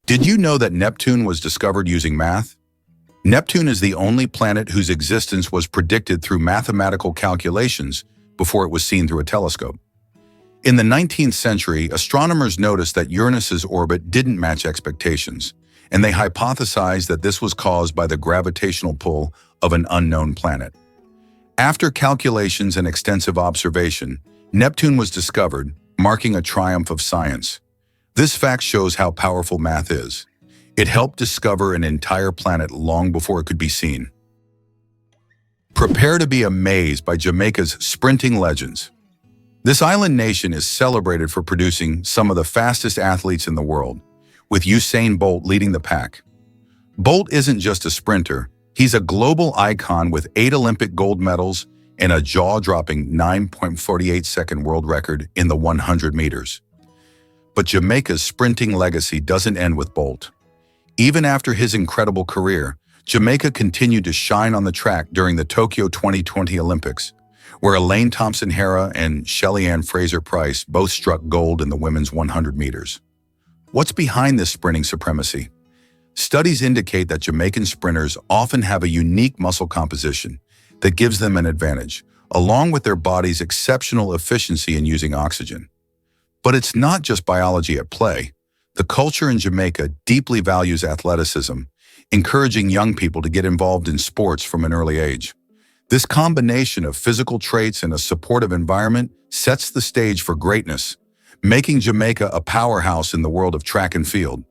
Did you know that Neptune was discovered using math? Neptune is the only planet whose existence was predicted through mathematical calculations before it was seen through a telescope. In the 19th century, astronomers noticed that Uranus's orbit didn't match expectations, and they hypothesized that this was caused by the gravitational pull of an unknown planet. After calculations and extensive observation, Neptune was discovered, marking a triumph of science. This fact shows how powerful math is. It helped discover an entire planet long before it could be seen. Prepare to be amazed by Jamaica's sprinting legends. This island nation is celebrated for producing some of the fastest athletes in the world, with Usain Bolt leading the pack. Bolt isn't just a sprinter, he's a global icon with 8 Olympic gold medals and a jaw-dropping 9.48-second world record in the 100 meters. But Jamaica's sprinting legacy doesn't end with Bolt. Even after his incredible career, Jamaica continued to shine on the track during the Tokyo 2020 Olympics, where Elaine Thompson-Herah and Shelly-Ann Fraser-Pryce both struck gold in the women's 100 meters. What's behind this sprinting supremacy? Studies indicate that Jamaican sprinters often have a unique muscle composition that gives them an advantage, along with their body's exceptional efficiency in using oxygen. But it's not just biology at play. The culture in Jamaica deeply values athleticism, encouraging young people to get involved in sports from an early age. This combination of physical traits and a supportive environment sets the stage for greatness, making Jamaica a powerhouse in the world of track and field.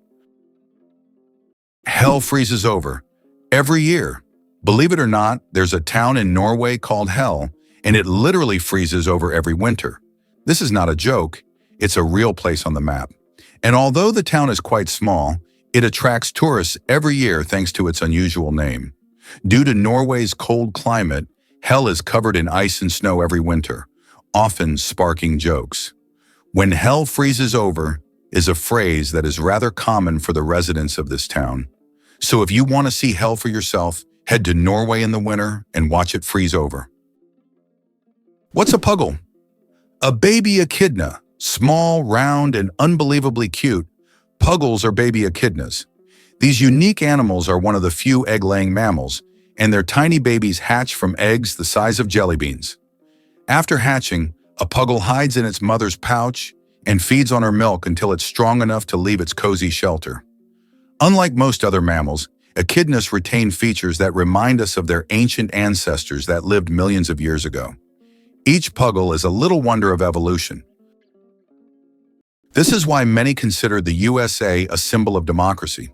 Hell freezes over every year. Believe it or not, there's a town in Norway called Hell, and it literally freezes over every winter. This is not a joke. It's a real place on the map. And although the town is quite small, it attracts tourists every year thanks to its unusual name. Due to Norway's cold climate, Hell is covered in ice and snow every winter, often sparking jokes. "When hell freezes over" is a phrase that is rather common for the residents of this town. So if you want to see hell for yourself, head to Norway in the winter and watch it freeze over. What's a puggle? A baby echidna. Small, round, and unbelievably cute, puggles are baby echidnas. These unique animals are one of the few egg-laying mammals, and their tiny babies hatch from eggs the size of jelly beans. After hatching, a puggle hides in its mother's pouch and feeds on her milk until it's strong enough to leave its cozy shelter. Unlike most other mammals, echidnas retain features that remind us of their ancient ancestors that lived millions of years ago. Each puggle is a little wonder of evolution. This is why many consider the USA a symbol of democracy.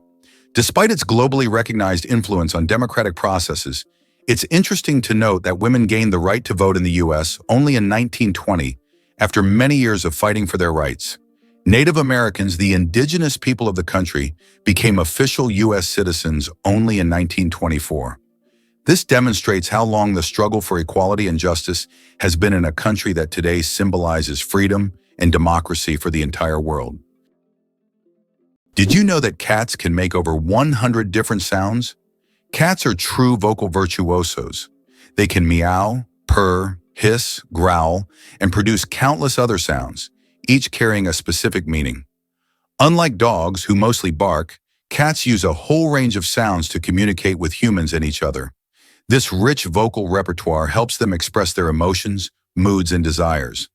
Despite its globally recognized influence on democratic processes, it's interesting to note that women gained the right to vote in the US only in 1920, after many years of fighting for their rights. Native Americans, the indigenous people of the country, became official US citizens only in 1924. This demonstrates how long the struggle for equality and justice has been in a country that today symbolizes freedom and democracy for the entire world. Did you know that cats can make over 100 different sounds? Cats are true vocal virtuosos. They can meow, purr, hiss, growl, and produce countless other sounds, each carrying a specific meaning. Unlike dogs, who mostly bark, cats use a whole range of sounds to communicate with humans and each other. This rich vocal repertoire helps them express their emotions, moods, and desires.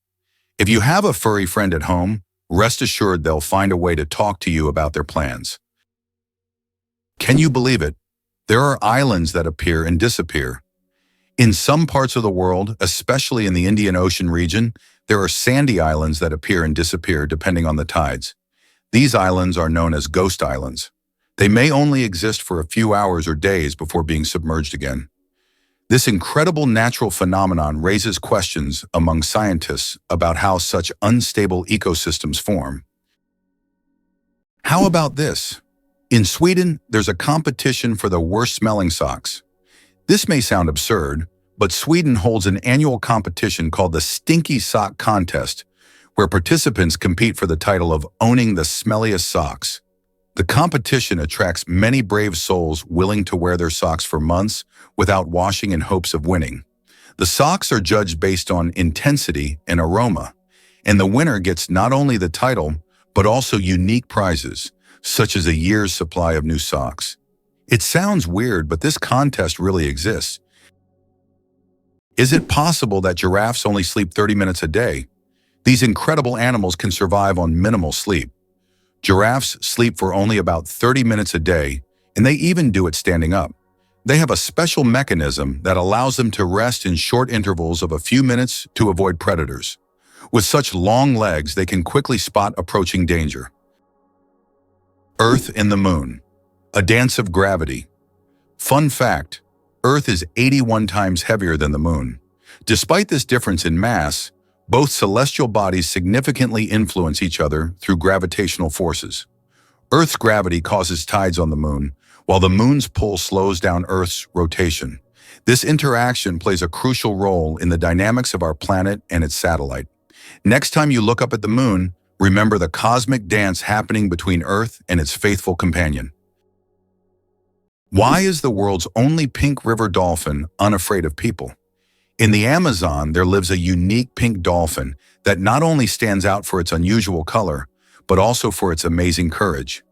If you have a furry friend at home, rest assured they'll find a way to talk to you about their plans. Can you believe it? There are islands that appear and disappear. In some parts of the world, especially in the Indian Ocean region, there are sandy islands that appear and disappear depending on the tides. These islands are known as ghost islands. They may only exist for a few hours or days before being submerged again. This incredible natural phenomenon raises questions among scientists about how such unstable ecosystems form. How about this? In Sweden, there's a competition for the worst-smelling socks. This may sound absurd, but Sweden holds an annual competition called the Stinky Sock Contest, where participants compete for the title of owning the smelliest socks. The competition attracts many brave souls willing to wear their socks for months without washing in hopes of winning. The socks are judged based on intensity and aroma, and the winner gets not only the title, but also unique prizes, such as a year's supply of new socks. It sounds weird, but this contest really exists. Is it possible that giraffes only sleep 30 minutes a day? These incredible animals can survive on minimal sleep. Giraffes sleep for only about 30 minutes a day, and they even do it standing up. They have a special mechanism that allows them to rest in short intervals of a few minutes to avoid predators. With such long legs, they can quickly spot approaching danger. Earth and the Moon, a dance of gravity. Fun fact, Earth is 81 times heavier than the Moon. Despite this difference in mass, both celestial bodies significantly influence each other through gravitational forces. Earth's gravity causes tides on the Moon, while the Moon's pull slows down Earth's rotation. This interaction plays a crucial role in the dynamics of our planet and its satellite. Next time you look up at the Moon, remember the cosmic dance happening between Earth and its faithful companion. Why is the world's only pink river dolphin unafraid of people? In the Amazon, there lives a unique pink dolphin that not only stands out for its unusual color, but also for its amazing courage.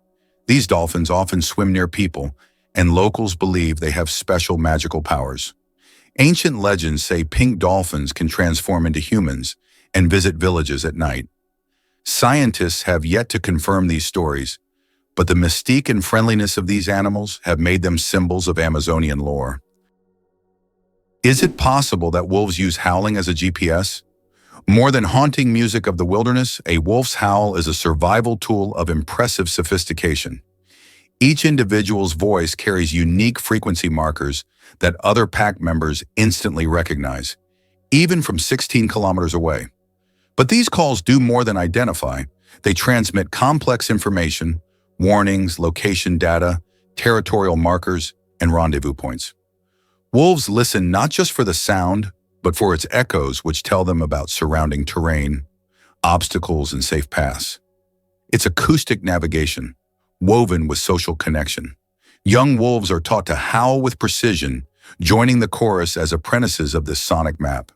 These dolphins often swim near people, and locals believe they have special magical powers. Ancient legends say pink dolphins can transform into humans and visit villages at night. Scientists have yet to confirm these stories, but the mystique and friendliness of these animals have made them symbols of Amazonian lore. Is it possible that wolves use howling as a GPS? More than haunting music of the wilderness, a wolf's howl is a survival tool of impressive sophistication. Each individual's voice carries unique frequency markers that other pack members instantly recognize, even from 16 kilometers away. But these calls do more than identify. They transmit complex information, warnings, location data, territorial markers, and rendezvous points. Wolves listen not just for the sound, but for its echoes, which tell them about surrounding terrain, obstacles, and safe paths. It's acoustic navigation, woven with social connection. Young wolves are taught to howl with precision, joining the chorus as apprentices of this sonic map.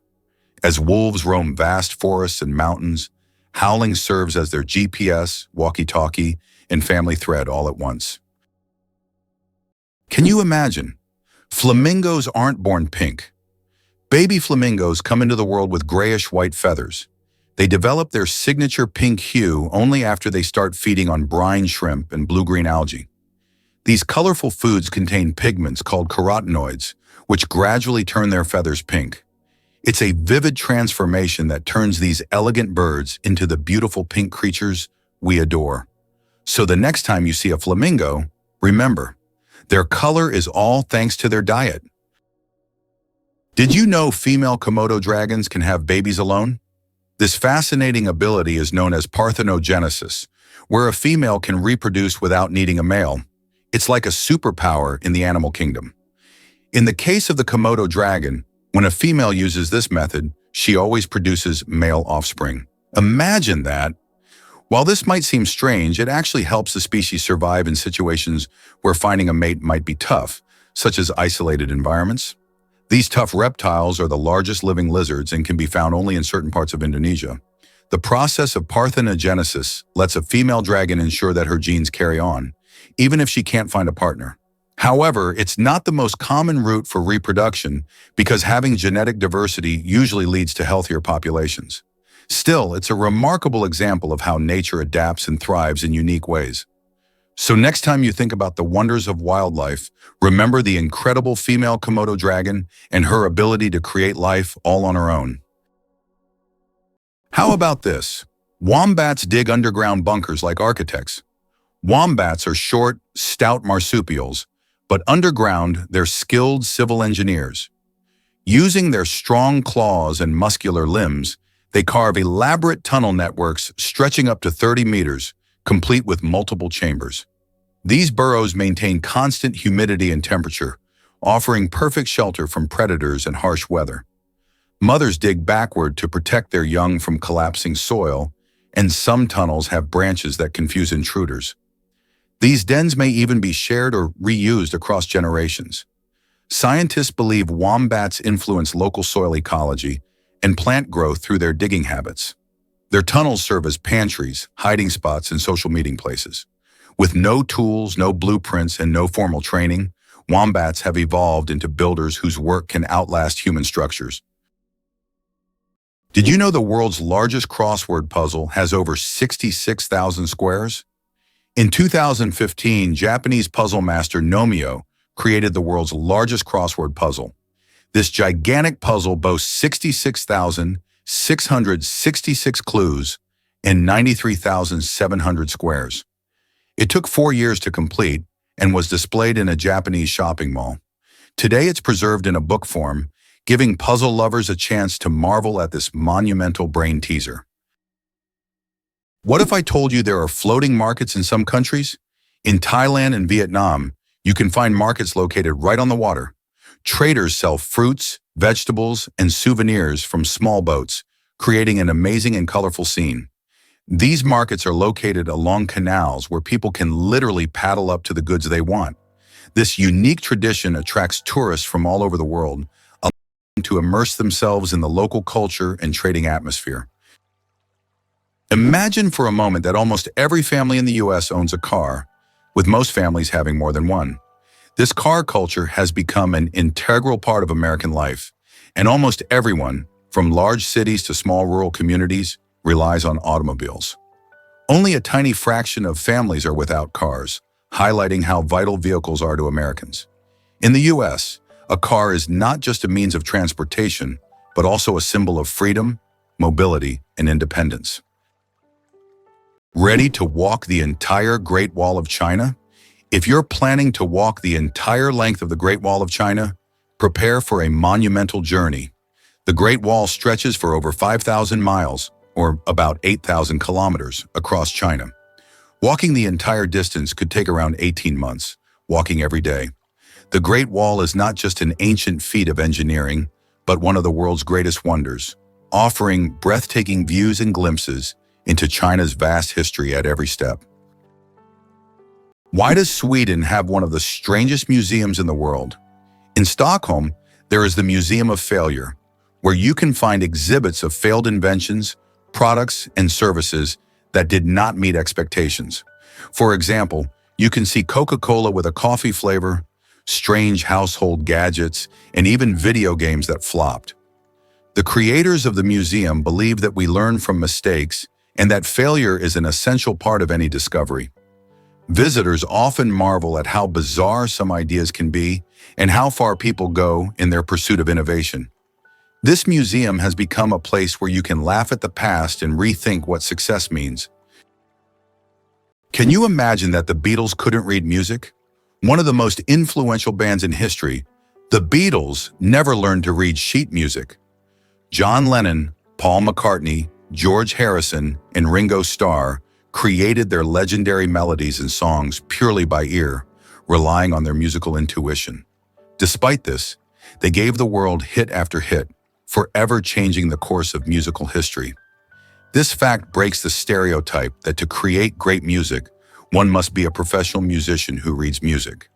As wolves roam vast forests and mountains, howling serves as their GPS, walkie-talkie, and family thread all at once. Can you imagine? Flamingos aren't born pink. Baby flamingos come into the world with grayish-white feathers. They develop their signature pink hue only after they start feeding on brine shrimp and blue-green algae. These colorful foods contain pigments called carotenoids, which gradually turn their feathers pink. It's a vivid transformation that turns these elegant birds into the beautiful pink creatures we adore. So the next time you see a flamingo, remember, their color is all thanks to their diet. Did you know female Komodo dragons can have babies alone? This fascinating ability is known as parthenogenesis, where a female can reproduce without needing a male. It's like a superpower in the animal kingdom. In the case of the Komodo dragon, when a female uses this method, she always produces male offspring. Imagine that! While this might seem strange, it actually helps the species survive in situations where finding a mate might be tough, such as isolated environments. These tough reptiles are the largest living lizards and can be found only in certain parts of Indonesia. The process of parthenogenesis lets a female dragon ensure that her genes carry on, even if she can't find a partner. However, it's not the most common route for reproduction because having genetic diversity usually leads to healthier populations. Still, it's a remarkable example of how nature adapts and thrives in unique ways. So next time you think about the wonders of wildlife, remember the incredible female Komodo dragon and her ability to create life all on her own. How about this? Wombats dig underground bunkers like architects. Wombats are short, stout marsupials, but underground they're skilled civil engineers. Using their strong claws and muscular limbs, they carve elaborate tunnel networks stretching up to 30 meters, complete with multiple chambers. These burrows maintain constant humidity and temperature, offering perfect shelter from predators and harsh weather. Mothers dig backward to protect their young from collapsing soil, and some tunnels have branches that confuse intruders. These dens may even be shared or reused across generations. Scientists believe wombats influence local soil ecology and plant growth through their digging habits. Their tunnels serve as pantries, hiding spots, and social meeting places. With no tools, no blueprints, and no formal training, wombats have evolved into builders whose work can outlast human structures. Did you know the world's largest crossword puzzle has over 66,000 squares? In 2015, Japanese puzzle master Nomio created the world's largest crossword puzzle. This gigantic puzzle boasts 66,666 clues and 93,700 squares. It took 4 years to complete and was displayed in a Japanese shopping mall. Today it's preserved in a book form, giving puzzle lovers a chance to marvel at this monumental brain teaser. What if I told you there are floating markets in some countries? In Thailand and Vietnam, you can find markets located right on the water. Traders sell fruits, vegetables, and souvenirs from small boats, creating an amazing and colorful scene. These markets are located along canals where people can literally paddle up to the goods they want. This unique tradition attracts tourists from all over the world, allowing them to immerse themselves in the local culture and trading atmosphere. Imagine for a moment that almost every family in the U.S. owns a car, with most families having more than one. This car culture has become an integral part of American life, and almost everyone, from large cities to small rural communities, relies on automobiles. Only a tiny fraction of families are without cars, highlighting how vital vehicles are to Americans. In the U.S., a car is not just a means of transportation, but also a symbol of freedom, mobility, and independence. Ready to walk the entire Great Wall of China? If you're planning to walk the entire length of the Great Wall of China, prepare for a monumental journey. The Great Wall stretches for over 5,000 miles, or about 8,000 kilometers, across China. Walking the entire distance could take around 18 months, walking every day. The Great Wall is not just an ancient feat of engineering, but one of the world's greatest wonders, offering breathtaking views and glimpses into China's vast history at every step. Why does Sweden have one of the strangest museums in the world? In Stockholm, there is the Museum of Failure, where you can find exhibits of failed inventions, products, and services that did not meet expectations. For example, you can see Coca-Cola with a coffee flavor, strange household gadgets, and even video games that flopped. The creators of the museum believe that we learn from mistakes and that failure is an essential part of any discovery. Visitors often marvel at how bizarre some ideas can be and how far people go in their pursuit of innovation. This museum has become a place where you can laugh at the past and rethink what success means. Can you imagine that the Beatles couldn't read music? One of the most influential bands in history, the Beatles never learned to read sheet music. John Lennon, Paul McCartney, George Harrison, and Ringo Starr created their legendary melodies and songs purely by ear, relying on their musical intuition. Despite this, they gave the world hit after hit, forever changing the course of musical history. This fact breaks the stereotype that to create great music, one must be a professional musician who reads music.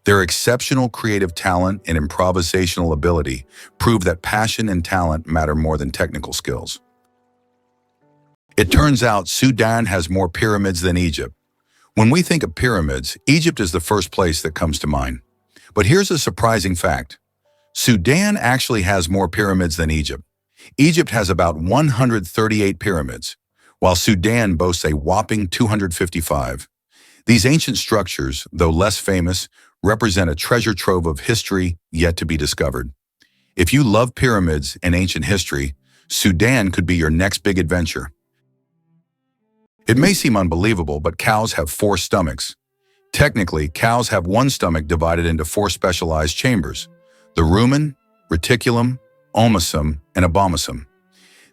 Their exceptional creative talent and improvisational ability prove that passion and talent matter more than technical skills. It turns out Sudan has more pyramids than Egypt. When we think of pyramids, Egypt is the first place that comes to mind. But here's a surprising fact. Sudan actually has more pyramids than Egypt. Egypt has about 138 pyramids, while Sudan boasts a whopping 255. These ancient structures, though less famous, represent a treasure trove of history yet to be discovered. If you love pyramids and ancient history, Sudan could be your next big adventure. It may seem unbelievable, but cows have 4 stomachs. Technically, cows have one stomach divided into 4 specialized chambers: the rumen, reticulum, omasum, and abomasum.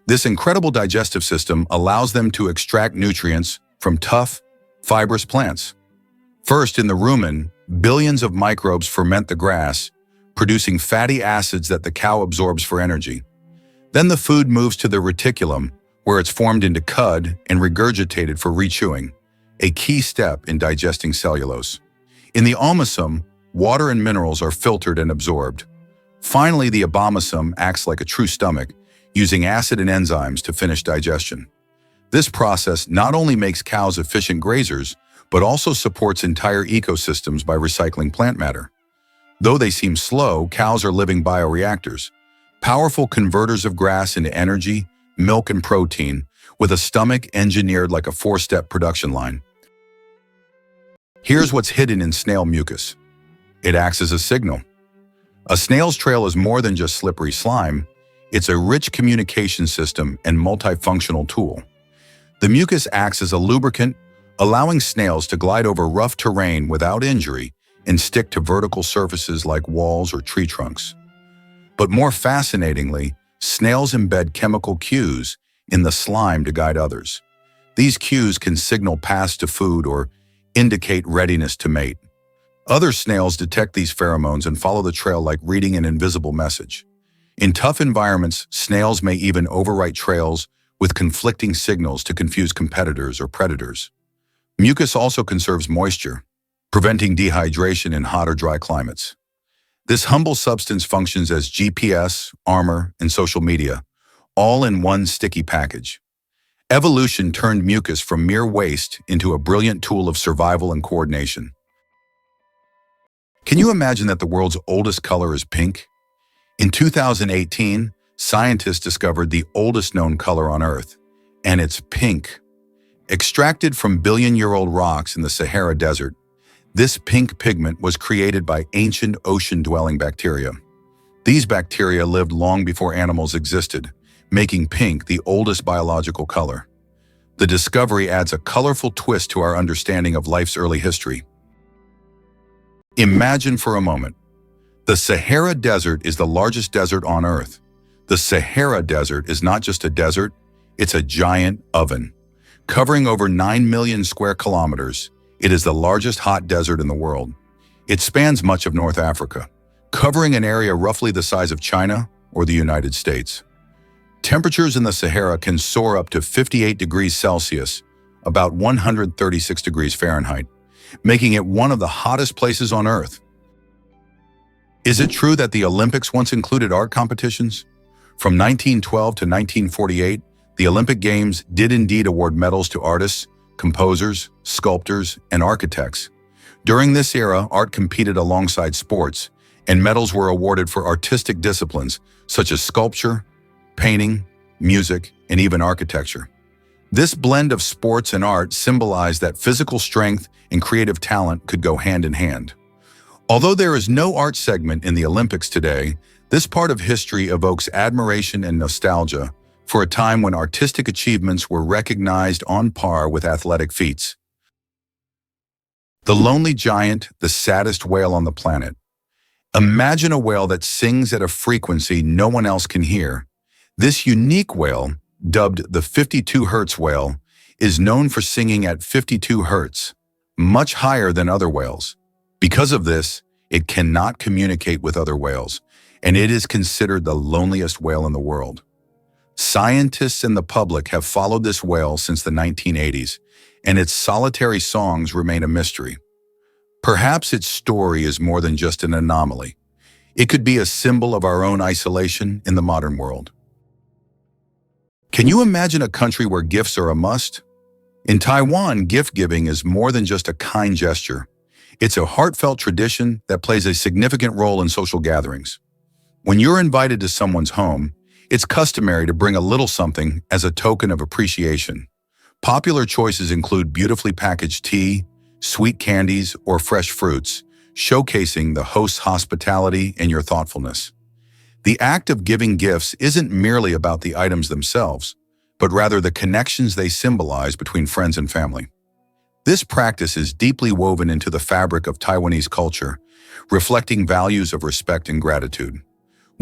This incredible digestive system allows them to extract nutrients from tough, fibrous plants. First, in the rumen, billions of microbes ferment the grass, producing fatty acids that the cow absorbs for energy. Then the food moves to the reticulum, where it's formed into cud and regurgitated for rechewing, a key step in digesting cellulose. In the omasum, water and minerals are filtered and absorbed. Finally, the abomasum acts like a true stomach, using acid and enzymes to finish digestion. This process not only makes cows efficient grazers, but also supports entire ecosystems by recycling plant matter. Though they seem slow, cows are living bioreactors, powerful converters of grass into energy, milk, and protein, with a stomach engineered like a four-step production line. Here's what's hidden in snail mucus. It acts as a signal. A snail's trail is more than just slippery slime. It's a rich communication system and multifunctional tool. The mucus acts as a lubricant, allowing snails to glide over rough terrain without injury and stick to vertical surfaces like walls or tree trunks. But more fascinatingly, snails embed chemical cues in the slime to guide others. These cues can signal paths to food or indicate readiness to mate. Other snails detect these pheromones and follow the trail like reading an invisible message. In tough environments, snails may even overwrite trails with conflicting signals to confuse competitors or predators. Mucus also conserves moisture, preventing dehydration in hot or dry climates. This humble substance functions as GPS, armor, and social media, all in one sticky package. Evolution turned mucus from mere waste into a brilliant tool of survival and coordination. Can you imagine that the world's oldest color is pink? In 2018, scientists discovered the oldest known color on Earth, and it's pink. Extracted from billion-year-old rocks in the Sahara Desert, this pink pigment was created by ancient ocean-dwelling bacteria. These bacteria lived long before animals existed, making pink the oldest biological color. The discovery adds a colorful twist to our understanding of life's early history. Imagine for a moment. The Sahara Desert is the largest desert on Earth. The Sahara Desert is not just a desert, it's a giant oven. Covering over 9 million square kilometers, it is the largest hot desert in the world. It spans much of North Africa, covering an area roughly the size of China or the United States. Temperatures in the Sahara can soar up to 58 degrees Celsius, about 136 degrees Fahrenheit, making it one of the hottest places on Earth. Is it true that the Olympics once included art competitions? From 1912 to 1948, the Olympic Games did indeed award medals to artists, composers, sculptors, and architects. During this era, art competed alongside sports, and medals were awarded for artistic disciplines such as sculpture, painting, music, and even architecture. This blend of sports and art symbolized that physical strength and creative talent could go hand in hand. Although there is no art segment in the Olympics today, this part of history evokes admiration and nostalgia for a time when artistic achievements were recognized on par with athletic feats. The lonely giant, the saddest whale on the planet. Imagine a whale that sings at a frequency no one else can hear. This unique whale, dubbed the 52 Hertz whale, is known for singing at 52 Hertz, much higher than other whales. Because of this, it cannot communicate with other whales, and it is considered the loneliest whale in the world. Scientists and the public have followed this whale since the 1980s, and its solitary songs remain a mystery. Perhaps its story is more than just an anomaly. It could be a symbol of our own isolation in the modern world. Can you imagine a country where gifts are a must? In Taiwan, gift-giving is more than just a kind gesture. It's a heartfelt tradition that plays a significant role in social gatherings. When you're invited to someone's home, it's customary to bring a little something as a token of appreciation. Popular choices include beautifully packaged tea, sweet candies, or fresh fruits, showcasing the host's hospitality and your thoughtfulness. The act of giving gifts isn't merely about the items themselves, but rather the connections they symbolize between friends and family. This practice is deeply woven into the fabric of Taiwanese culture, reflecting values of respect and gratitude.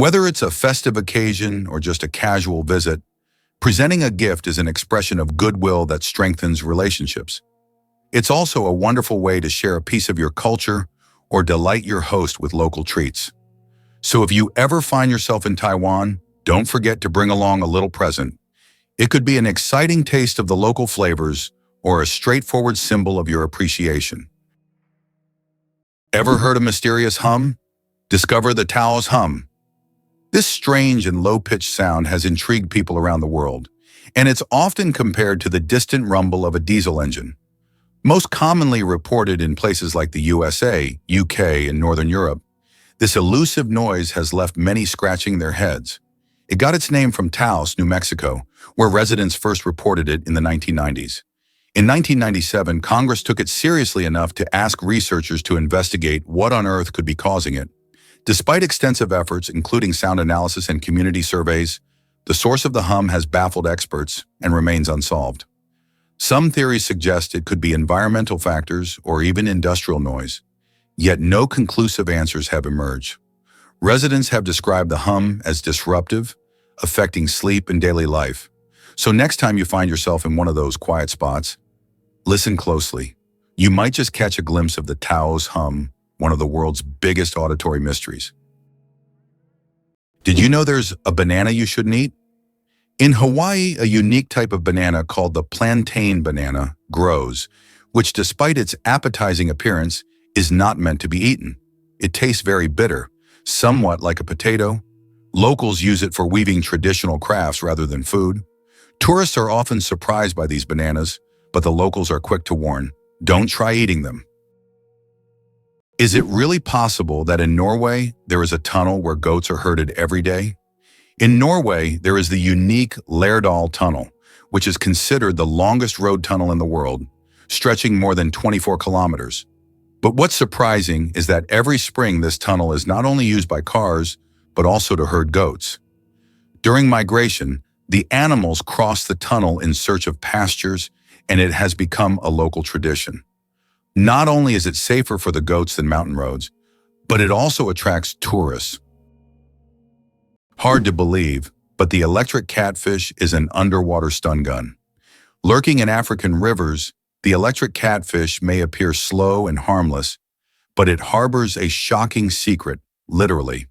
Whether it's a festive occasion or just a casual visit, presenting a gift is an expression of goodwill that strengthens relationships. It's also a wonderful way to share a piece of your culture or delight your host with local treats. So if you ever find yourself in Taiwan, don't forget to bring along a little present. It could be an exciting taste of the local flavors or a straightforward symbol of your appreciation. Ever heard a mysterious hum? Discover the Tao's hum. This strange and low-pitched sound has intrigued people around the world, and it's often compared to the distant rumble of a diesel engine. Most commonly reported in places like the USA, UK, and Northern Europe, this elusive noise has left many scratching their heads. It got its name from Taos, New Mexico, where residents first reported it in the 1990s. In 1997, Congress took it seriously enough to ask researchers to investigate what on earth could be causing it. Despite extensive efforts, including sound analysis and community surveys, the source of the hum has baffled experts and remains unsolved. Some theories suggest it could be environmental factors or even industrial noise, yet no conclusive answers have emerged. Residents have described the hum as disruptive, affecting sleep and daily life. So next time you find yourself in one of those quiet spots, listen closely. You might just catch a glimpse of the Taos hum, one of the world's biggest auditory mysteries. Did you know there's a banana you shouldn't eat? In Hawaii, a unique type of banana called the plantain banana grows, which despite its appetizing appearance, is not meant to be eaten. It tastes very bitter, somewhat like a potato. Locals use it for weaving traditional crafts rather than food. Tourists are often surprised by these bananas, but the locals are quick to warn, don't try eating them. Is it really possible that in Norway, there is a tunnel where goats are herded every day? In Norway, there is the unique Lærdal Tunnel, which is considered the longest road tunnel in the world, stretching more than 24 kilometers. But what's surprising is that every spring this tunnel is not only used by cars, but also to herd goats. During migration, the animals cross the tunnel in search of pastures, and it has become a local tradition. Not only is it safer for the goats than mountain roads, but it also attracts tourists. Hard to believe, but the electric catfish is an underwater stun gun. Lurking in African rivers, the electric catfish may appear slow and harmless, but it harbors a shocking secret, literally.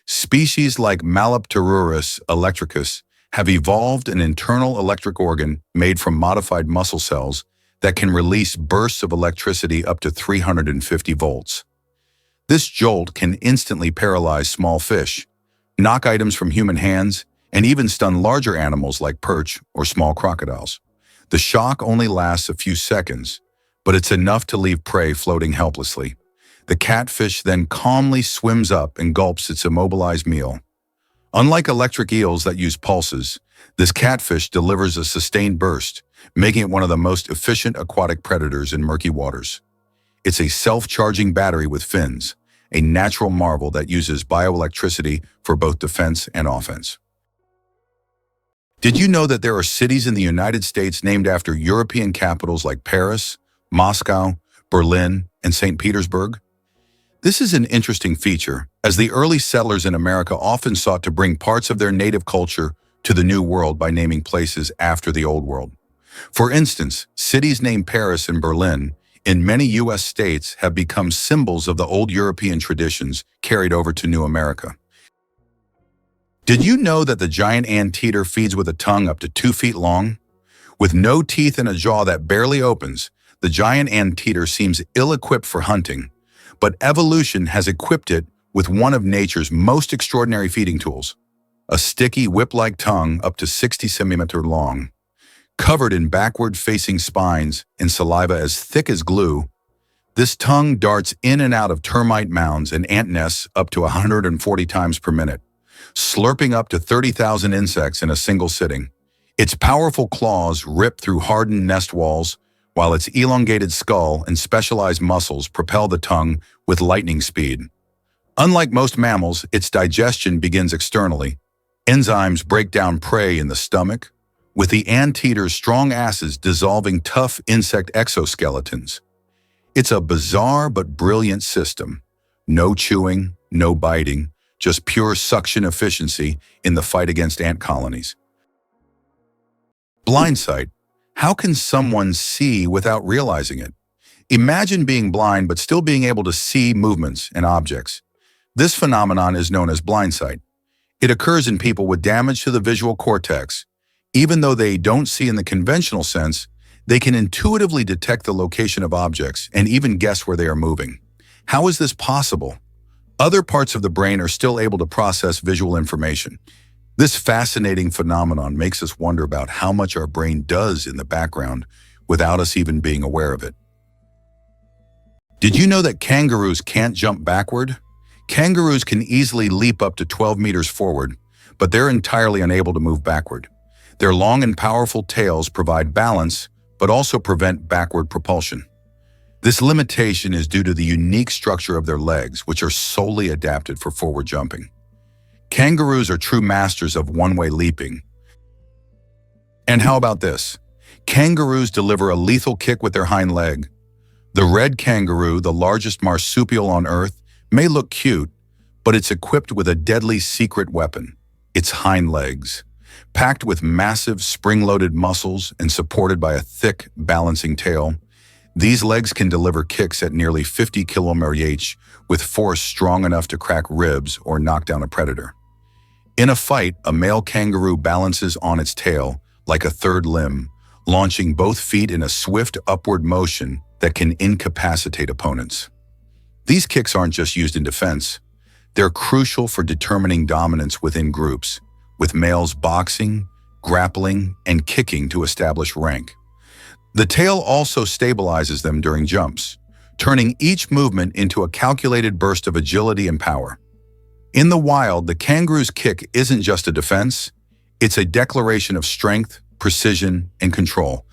Species like Malapterurus electricus have evolved an internal electric organ made from modified muscle cells that can release bursts of electricity up to 350 volts. This jolt can instantly paralyze small fish, knock items from human hands, and even stun larger animals like perch or small crocodiles. The shock only lasts a few seconds, but it's enough to leave prey floating helplessly. The catfish then calmly swims up and gulps its immobilized meal. Unlike electric eels that use pulses, this catfish delivers a sustained burst, making it one of the most efficient aquatic predators in murky waters. It's a self-charging battery with fins, a natural marvel that uses bioelectricity for both defense and offense. Did you know that there are cities in the United States named after European capitals like Paris, Moscow, Berlin, and St. Petersburg? This is an interesting feature, as the early settlers in America often sought to bring parts of their native culture to the New World by naming places after the Old World. For instance, cities named Paris and Berlin in many U.S. states have become symbols of the old European traditions carried over to New America. Did you know that the giant anteater feeds with a tongue up to 2 feet long? With no teeth and a jaw that barely opens, the giant anteater seems ill-equipped for hunting, but evolution has equipped it with one of nature's most extraordinary feeding tools, a sticky whip-like tongue up to 60 centimeters long. Covered in backward-facing spines and saliva as thick as glue, this tongue darts in and out of termite mounds and ant nests up to 140 times per minute, slurping up to 30,000 insects in a single sitting. Its powerful claws rip through hardened nest walls, while its elongated skull and specialized muscles propel the tongue with lightning speed. Unlike most mammals, its digestion begins externally. Enzymes break down prey in the stomach, with the anteater's strong acids dissolving tough insect exoskeletons. It's a bizarre but brilliant system. No chewing, no biting, just pure suction efficiency in the fight against ant colonies. Blind sight. How can someone see without realizing it? Imagine being blind but still being able to see movements and objects. This phenomenon is known as blind sight. It occurs in people with damage to the visual cortex. Even though they don't see in the conventional sense, they can intuitively detect the location of objects and even guess where they are moving. How is this possible? Other parts of the brain are still able to process visual information. This fascinating phenomenon makes us wonder about how much our brain does in the background without us even being aware of it. Did you know that kangaroos can't jump backward? Kangaroos can easily leap up to 12 meters forward, but they're entirely unable to move backward. Their long and powerful tails provide balance, but also prevent backward propulsion. This limitation is due to the unique structure of their legs, which are solely adapted for forward jumping. Kangaroos are true masters of one-way leaping. And how about this? Kangaroos deliver a lethal kick with their hind leg. The red kangaroo, the largest marsupial on Earth, may look cute, but it's equipped with a deadly secret weapon, its hind legs. Packed with massive spring-loaded muscles and supported by a thick, balancing tail, these legs can deliver kicks at nearly 50 km/h with force strong enough to crack ribs or knock down a predator. In a fight, a male kangaroo balances on its tail like a third limb, launching both feet in a swift upward motion that can incapacitate opponents. These kicks aren't just used in defense. They're crucial for determining dominance within groups, with males boxing, grappling, and kicking to establish rank. The tail also stabilizes them during jumps, turning each movement into a calculated burst of agility and power. In the wild, the kangaroo's kick isn't just a defense, it's a declaration of strength, precision, and control.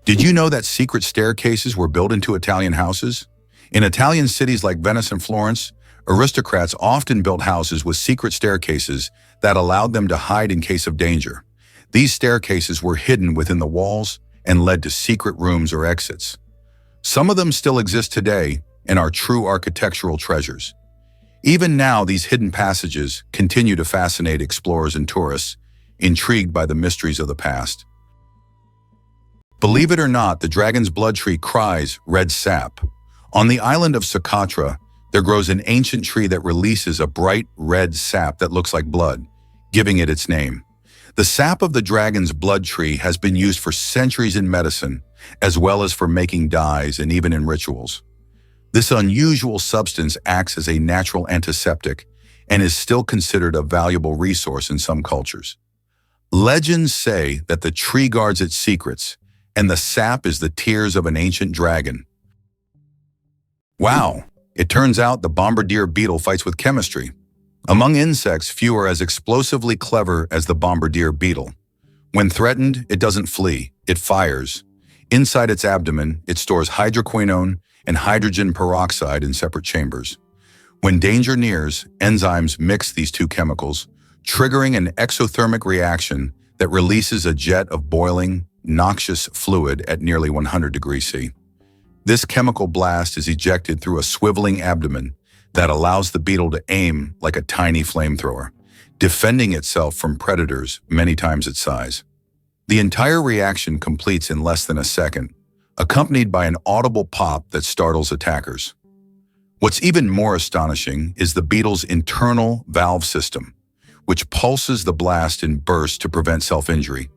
Did you know that secret staircases were built into Italian houses? In Italian cities like Venice and Florence, aristocrats often built houses with secret staircases that allowed them to hide in case of danger. These staircases were hidden within the walls and led to secret rooms or exits. Some of them still exist today and are true architectural treasures. Even now, these hidden passages continue to fascinate explorers and tourists, intrigued by the mysteries of the past. Believe it or not, the dragon's blood tree cries red sap. On the island of Socotra, there grows an ancient tree that releases a bright red sap that looks like blood, giving it its name. The sap of the dragon's blood tree has been used for centuries in medicine, as well as for making dyes and even in rituals. This unusual substance acts as a natural antiseptic and is still considered a valuable resource in some cultures. Legends say that the tree guards its secrets, and the sap is the tears of an ancient dragon. Wow! It turns out the bombardier beetle fights with chemistry. Among insects, few are as explosively clever as the bombardier beetle. When threatened, it doesn't flee, it fires. Inside its abdomen, it stores hydroquinone and hydrogen peroxide in separate chambers. When danger nears, enzymes mix these two chemicals, triggering an exothermic reaction that releases a jet of boiling, noxious fluid at nearly 100 degrees C. This chemical blast is ejected through a swiveling abdomen that allows the beetle to aim like a tiny flamethrower, defending itself from predators many times its size. The entire reaction completes in less than a second, accompanied by an audible pop that startles attackers. What's even more astonishing is the beetle's internal valve system, which pulses the blast in bursts to prevent self-injury.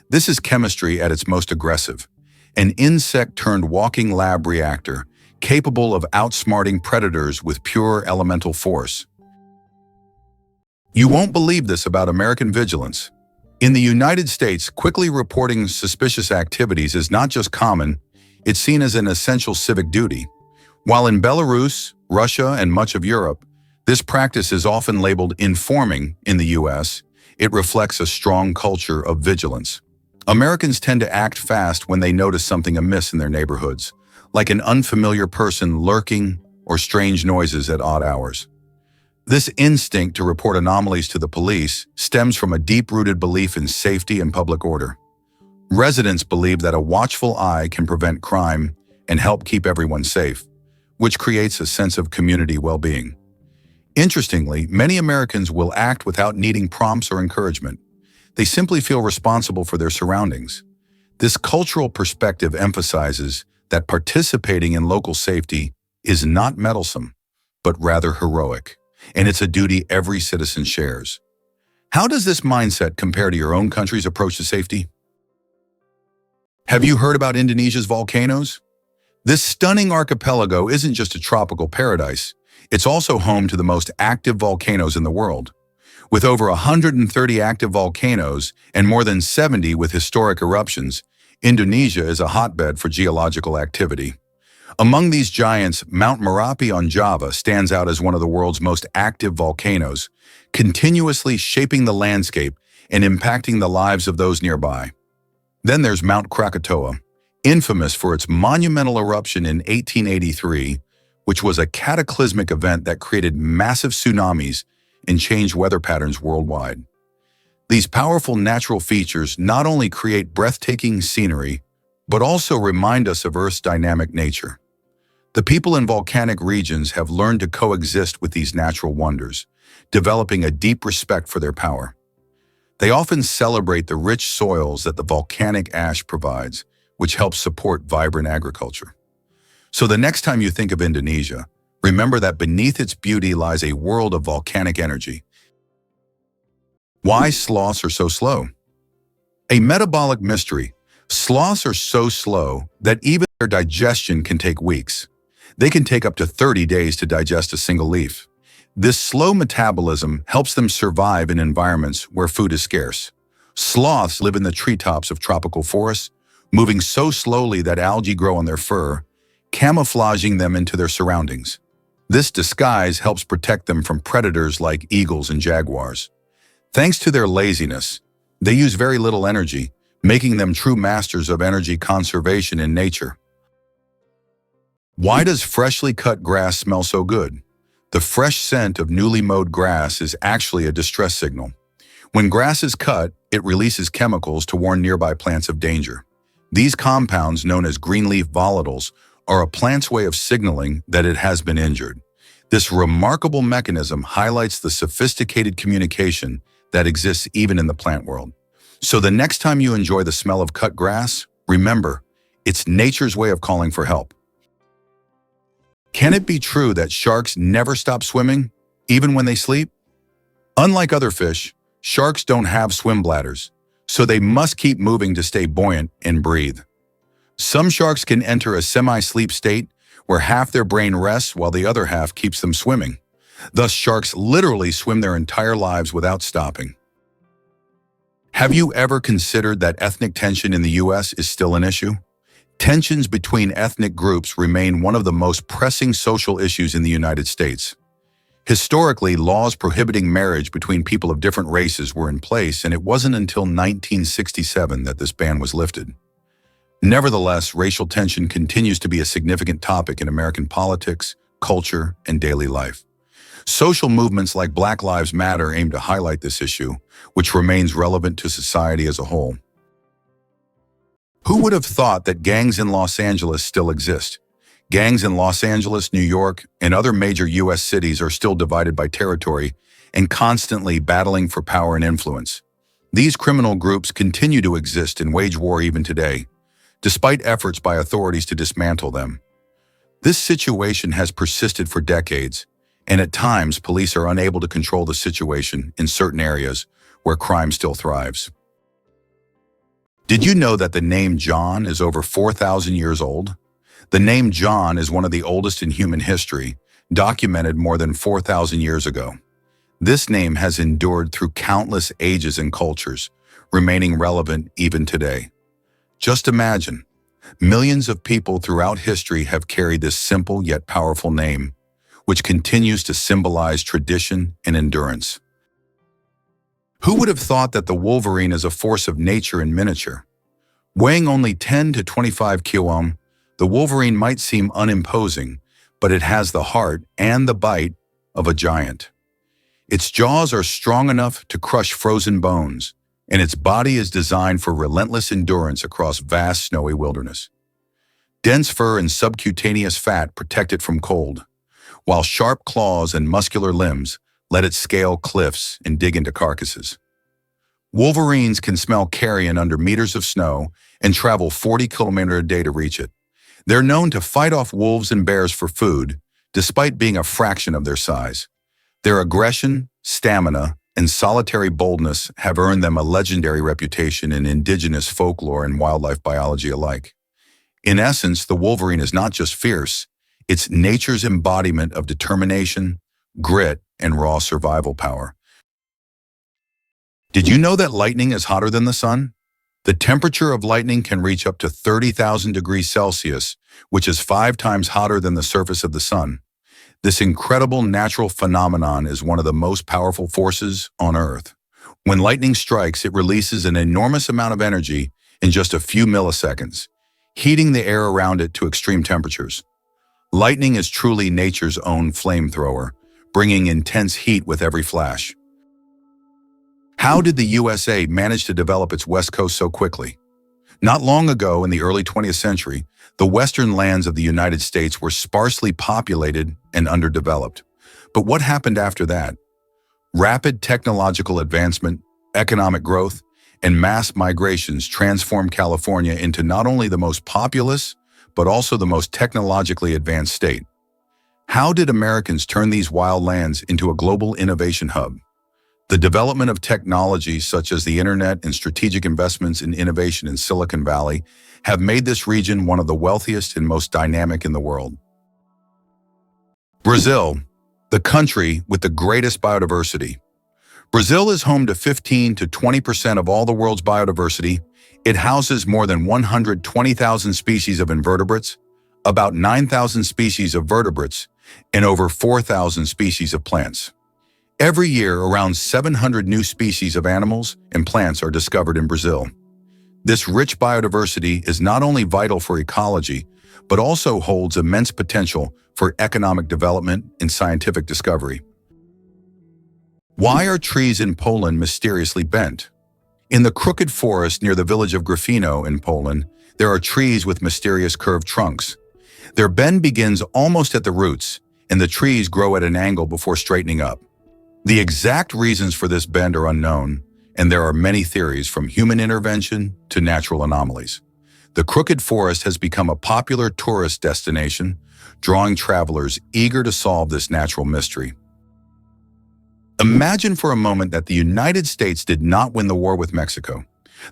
This is chemistry at its most aggressive, an insect-turned-walking lab reactor capable of outsmarting predators with pure elemental force. You won't believe this about American vigilance. In the United States, quickly reporting suspicious activities is not just common, it's seen as an essential civic duty. While in Belarus, Russia, and much of Europe, this practice is often labeled informing in the US, it reflects a strong culture of vigilance. Americans tend to act fast when they notice something amiss in their neighborhoods, like an unfamiliar person lurking or strange noises at odd hours. This instinct to report anomalies to the police stems from a deep-rooted belief in safety and public order. Residents believe that a watchful eye can prevent crime and help keep everyone safe, which creates a sense of community well-being. Interestingly, many Americans will act without needing prompts or encouragement. They simply feel responsible for their surroundings. This cultural perspective emphasizes that participating in local safety is not meddlesome, but rather heroic, and it's a duty every citizen shares. How does this mindset compare to your own country's approach to safety? Have you heard about Indonesia's volcanoes? This stunning archipelago isn't just a tropical paradise, it's also home to the most active volcanoes in the world. With over 130 active volcanoes and more than 70 with historic eruptions, Indonesia is a hotbed for geological activity. Among these giants, Mount Merapi on Java stands out as one of the world's most active volcanoes, continuously shaping the landscape and impacting the lives of those nearby. Then there's Mount Krakatoa, infamous for its monumental eruption in 1883, which was a cataclysmic event that created massive tsunamis and changed weather patterns worldwide. These powerful natural features not only create breathtaking scenery, but also remind us of Earth's dynamic nature. The people in volcanic regions have learned to coexist with these natural wonders, developing a deep respect for their power. They often celebrate the rich soils that the volcanic ash provides, which helps support vibrant agriculture. So the next time you think of Indonesia, remember that beneath its beauty lies a world of volcanic energy. Why sloths are so slow? A metabolic mystery. Sloths are so slow that even their digestion can take weeks. They can take up to 30 days to digest a single leaf. This slow metabolism helps them survive in environments where food is scarce. Sloths live in the treetops of tropical forests, moving so slowly that algae grow on their fur, camouflaging them into their surroundings. This disguise helps protect them from predators like eagles and jaguars. Thanks to their laziness, they use very little energy, making them true masters of energy conservation in nature. Why does freshly cut grass smell so good? The fresh scent of newly mowed grass is actually a distress signal. When grass is cut, it releases chemicals to warn nearby plants of danger. These compounds, known as greenleaf volatiles, are a plant's way of signaling that it has been injured. This remarkable mechanism highlights the sophisticated communication that exists even in the plant world. So the next time you enjoy the smell of cut grass, remember, it's nature's way of calling for help. Can it be true that sharks never stop swimming, even when they sleep? Unlike other fish, sharks don't have swim bladders, so they must keep moving to stay buoyant and breathe. Some sharks can enter a semi-sleep state where half their brain rests while the other half keeps them swimming. Thus, sharks literally swim their entire lives without stopping. Have you ever considered that ethnic tension in the U.S. is still an issue? Tensions between ethnic groups remain one of the most pressing social issues in the United States. Historically, laws prohibiting marriage between people of different races were in place, and it wasn't until 1967 that this ban was lifted. Nevertheless, racial tension continues to be a significant topic in American politics, culture, and daily life. Social movements like Black Lives Matter aim to highlight this issue, which remains relevant to society as a whole. Who would have thought that gangs in Los Angeles still exist? Gangs in Los Angeles, New York, and other major U.S. cities are still divided by territory and constantly battling for power and influence. These criminal groups continue to exist and wage war even today, despite efforts by authorities to dismantle them. This situation has persisted for decades, and at times police are unable to control the situation in certain areas where crime still thrives. Did you know that the name John is over 4,000 years old? The name John is one of the oldest in human history, documented more than 4,000 years ago. This name has endured through countless ages and cultures, remaining relevant even today. Just imagine, millions of people throughout history have carried this simple yet powerful name, which continues to symbolize tradition and endurance. Who would have thought that the wolverine is a force of nature in miniature? Weighing only 10 to 25 kg, the wolverine might seem unimposing, but it has the heart and the bite of a giant. Its jaws are strong enough to crush frozen bones, and its body is designed for relentless endurance across vast snowy wilderness. Dense fur and subcutaneous fat protect it from cold, while sharp claws and muscular limbs let it scale cliffs and dig into carcasses. Wolverines can smell carrion under meters of snow and travel 40 kilometers a day to reach it. They're known to fight off wolves and bears for food, despite being a fraction of their size. Their aggression, stamina, and solitary boldness have earned them a legendary reputation in indigenous folklore and wildlife biology alike. In essence, the wolverine is not just fierce, it's nature's embodiment of determination, grit, and raw survival power. Did you know that lightning is hotter than the sun? The temperature of lightning can reach up to 30,000 degrees Celsius, which is 5 times hotter than the surface of the sun. This incredible natural phenomenon is one of the most powerful forces on Earth. When lightning strikes, it releases an enormous amount of energy in just a few milliseconds, heating the air around it to extreme temperatures. Lightning is truly nature's own flamethrower, bringing intense heat with every flash. How did the USA manage to develop its West Coast so quickly? Not long ago, in the early 20th century, the western lands of the United States were sparsely populated and underdeveloped. But what happened after that? Rapid technological advancement, economic growth, and mass migrations transformed California into not only the most populous, but also the most technologically advanced state. How did Americans turn these wild lands into a global innovation hub? The development of technologies such as the internet and strategic investments in innovation in Silicon Valley have made this region one of the wealthiest and most dynamic in the world. Brazil, the country with the greatest biodiversity. Brazil is home to 15 to 20% of all the world's biodiversity. It houses more than 120,000 species of invertebrates, about 9,000 species of vertebrates, and over 4,000 species of plants. Every year, around 700 new species of animals and plants are discovered in Brazil. This rich biodiversity is not only vital for ecology, but also holds immense potential for economic development and scientific discovery. Why are trees in Poland mysteriously bent? In the crooked forest near the village of Gryfino in Poland, there are trees with mysterious curved trunks. Their bend begins almost at the roots, and the trees grow at an angle before straightening up. The exact reasons for this bend are unknown, and there are many theories from human intervention to natural anomalies. The crooked forest has become a popular tourist destination, drawing travelers eager to solve this natural mystery. Imagine for a moment that the United States did not win the war with Mexico.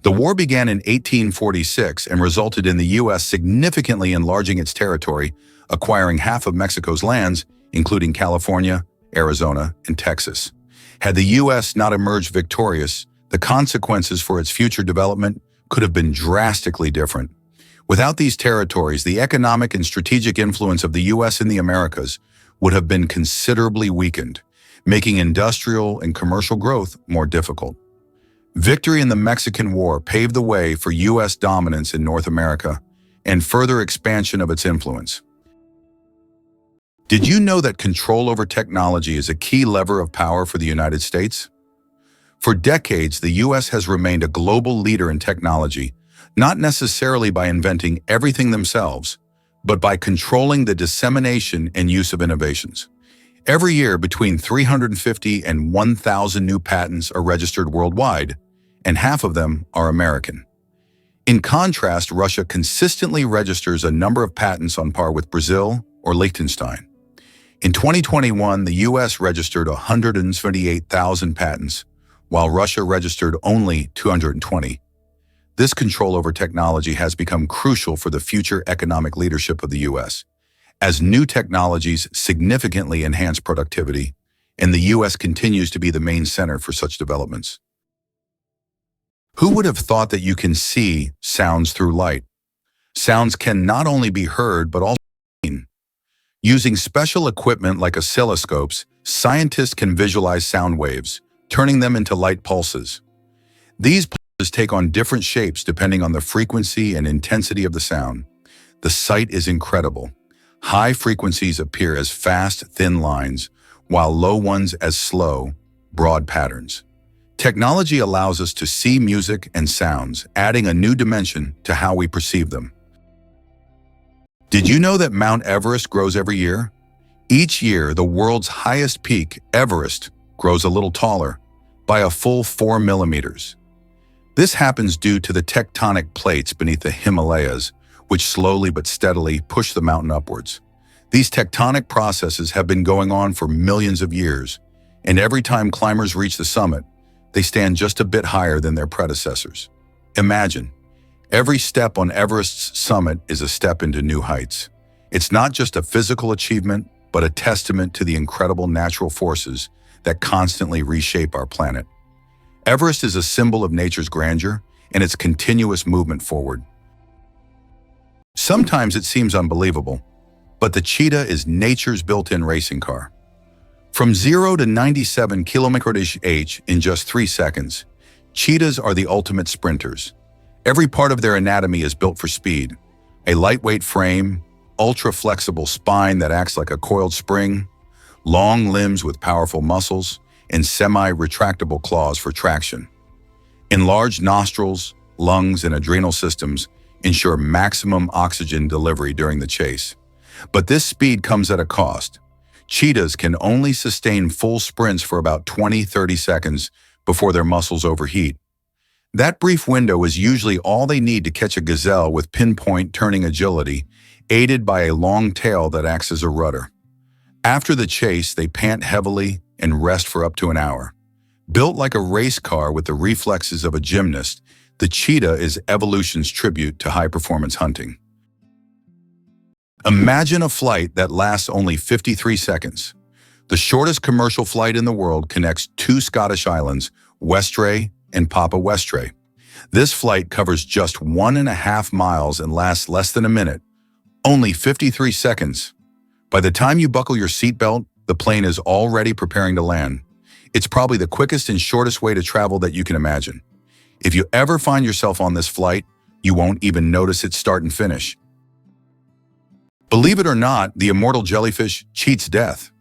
The war began in 1846 and resulted in the U.S. significantly enlarging its territory, acquiring half of Mexico's lands, including California, Arizona, and Texas. Had the U.S. not emerged victorious, the consequences for its future development could have been drastically different. Without these territories, the economic and strategic influence of the U.S. in the Americas would have been considerably weakened, making industrial and commercial growth more difficult. Victory in the Mexican War paved the way for U.S. dominance in North America and further expansion of its influence. Did you know that control over technology is a key lever of power for the United States? For decades, the U.S. has remained a global leader in technology, not necessarily by inventing everything themselves, but by controlling the dissemination and use of innovations. Every year, between 350 and 1,000 new patents are registered worldwide, and half of them are American. In contrast, Russia consistently registers a number of patents on par with Brazil or Liechtenstein. In 2021, the U.S. registered 178,000 patents, while Russia registered only 220. This control over technology has become crucial for the future economic leadership of the U.S., as new technologies significantly enhance productivity, and the U.S. continues to be the main center for such developments. Who would have thought that you can see sounds through light? Sounds can not only be heard, but also seen. Using special equipment like oscilloscopes, scientists can visualize sound waves, turning them into light pulses. These pulses take on different shapes depending on the frequency and intensity of the sound. The sight is incredible. High frequencies appear as fast, thin lines, while low ones as slow, broad patterns. Technology allows us to see music and sounds, adding a new dimension to how we perceive them. Did you know that Mount Everest grows every year? Each year, the world's highest peak, Everest, grows a little taller, by a full 4 millimeters. This happens due to the tectonic plates beneath the Himalayas, which slowly but steadily push the mountain upwards. These tectonic processes have been going on for millions of years, and every time climbers reach the summit, they stand just a bit higher than their predecessors. Imagine, every step on Everest's summit is a step into new heights. It's not just a physical achievement, but a testament to the incredible natural forces that constantly reshape our planet. Everest is a symbol of nature's grandeur, and its continuous movement forward. Sometimes it seems unbelievable, but the cheetah is nature's built-in racing car. From 0 to 97 km/h in just 3 seconds, cheetahs are the ultimate sprinters. Every part of their anatomy is built for speed. A lightweight frame, ultra-flexible spine that acts like a coiled spring, long limbs with powerful muscles, and semi-retractable claws for traction. Enlarged nostrils, lungs, and adrenal systems ensure maximum oxygen delivery during the chase. But this speed comes at a cost. Cheetahs can only sustain full sprints for about 20-30 seconds before their muscles overheat. That brief window is usually all they need to catch a gazelle with pinpoint turning agility, aided by a long tail that acts as a rudder. After the chase, they pant heavily and rest for up to an hour. Built like a race car with the reflexes of a gymnast, the cheetah is evolution's tribute to high-performance hunting. Imagine a flight that lasts only 53 seconds. The shortest commercial flight in the world connects two Scottish islands, Westray and Papa Westray. This flight covers just 1.5 miles and lasts less than a minute. Only 53 seconds. By the time you buckle your seatbelt, the plane is already preparing to land. It's probably the quickest and shortest way to travel that you can imagine. If you ever find yourself on this flight, you won't even notice its start and finish. Believe it or not, the immortal jellyfish cheats death.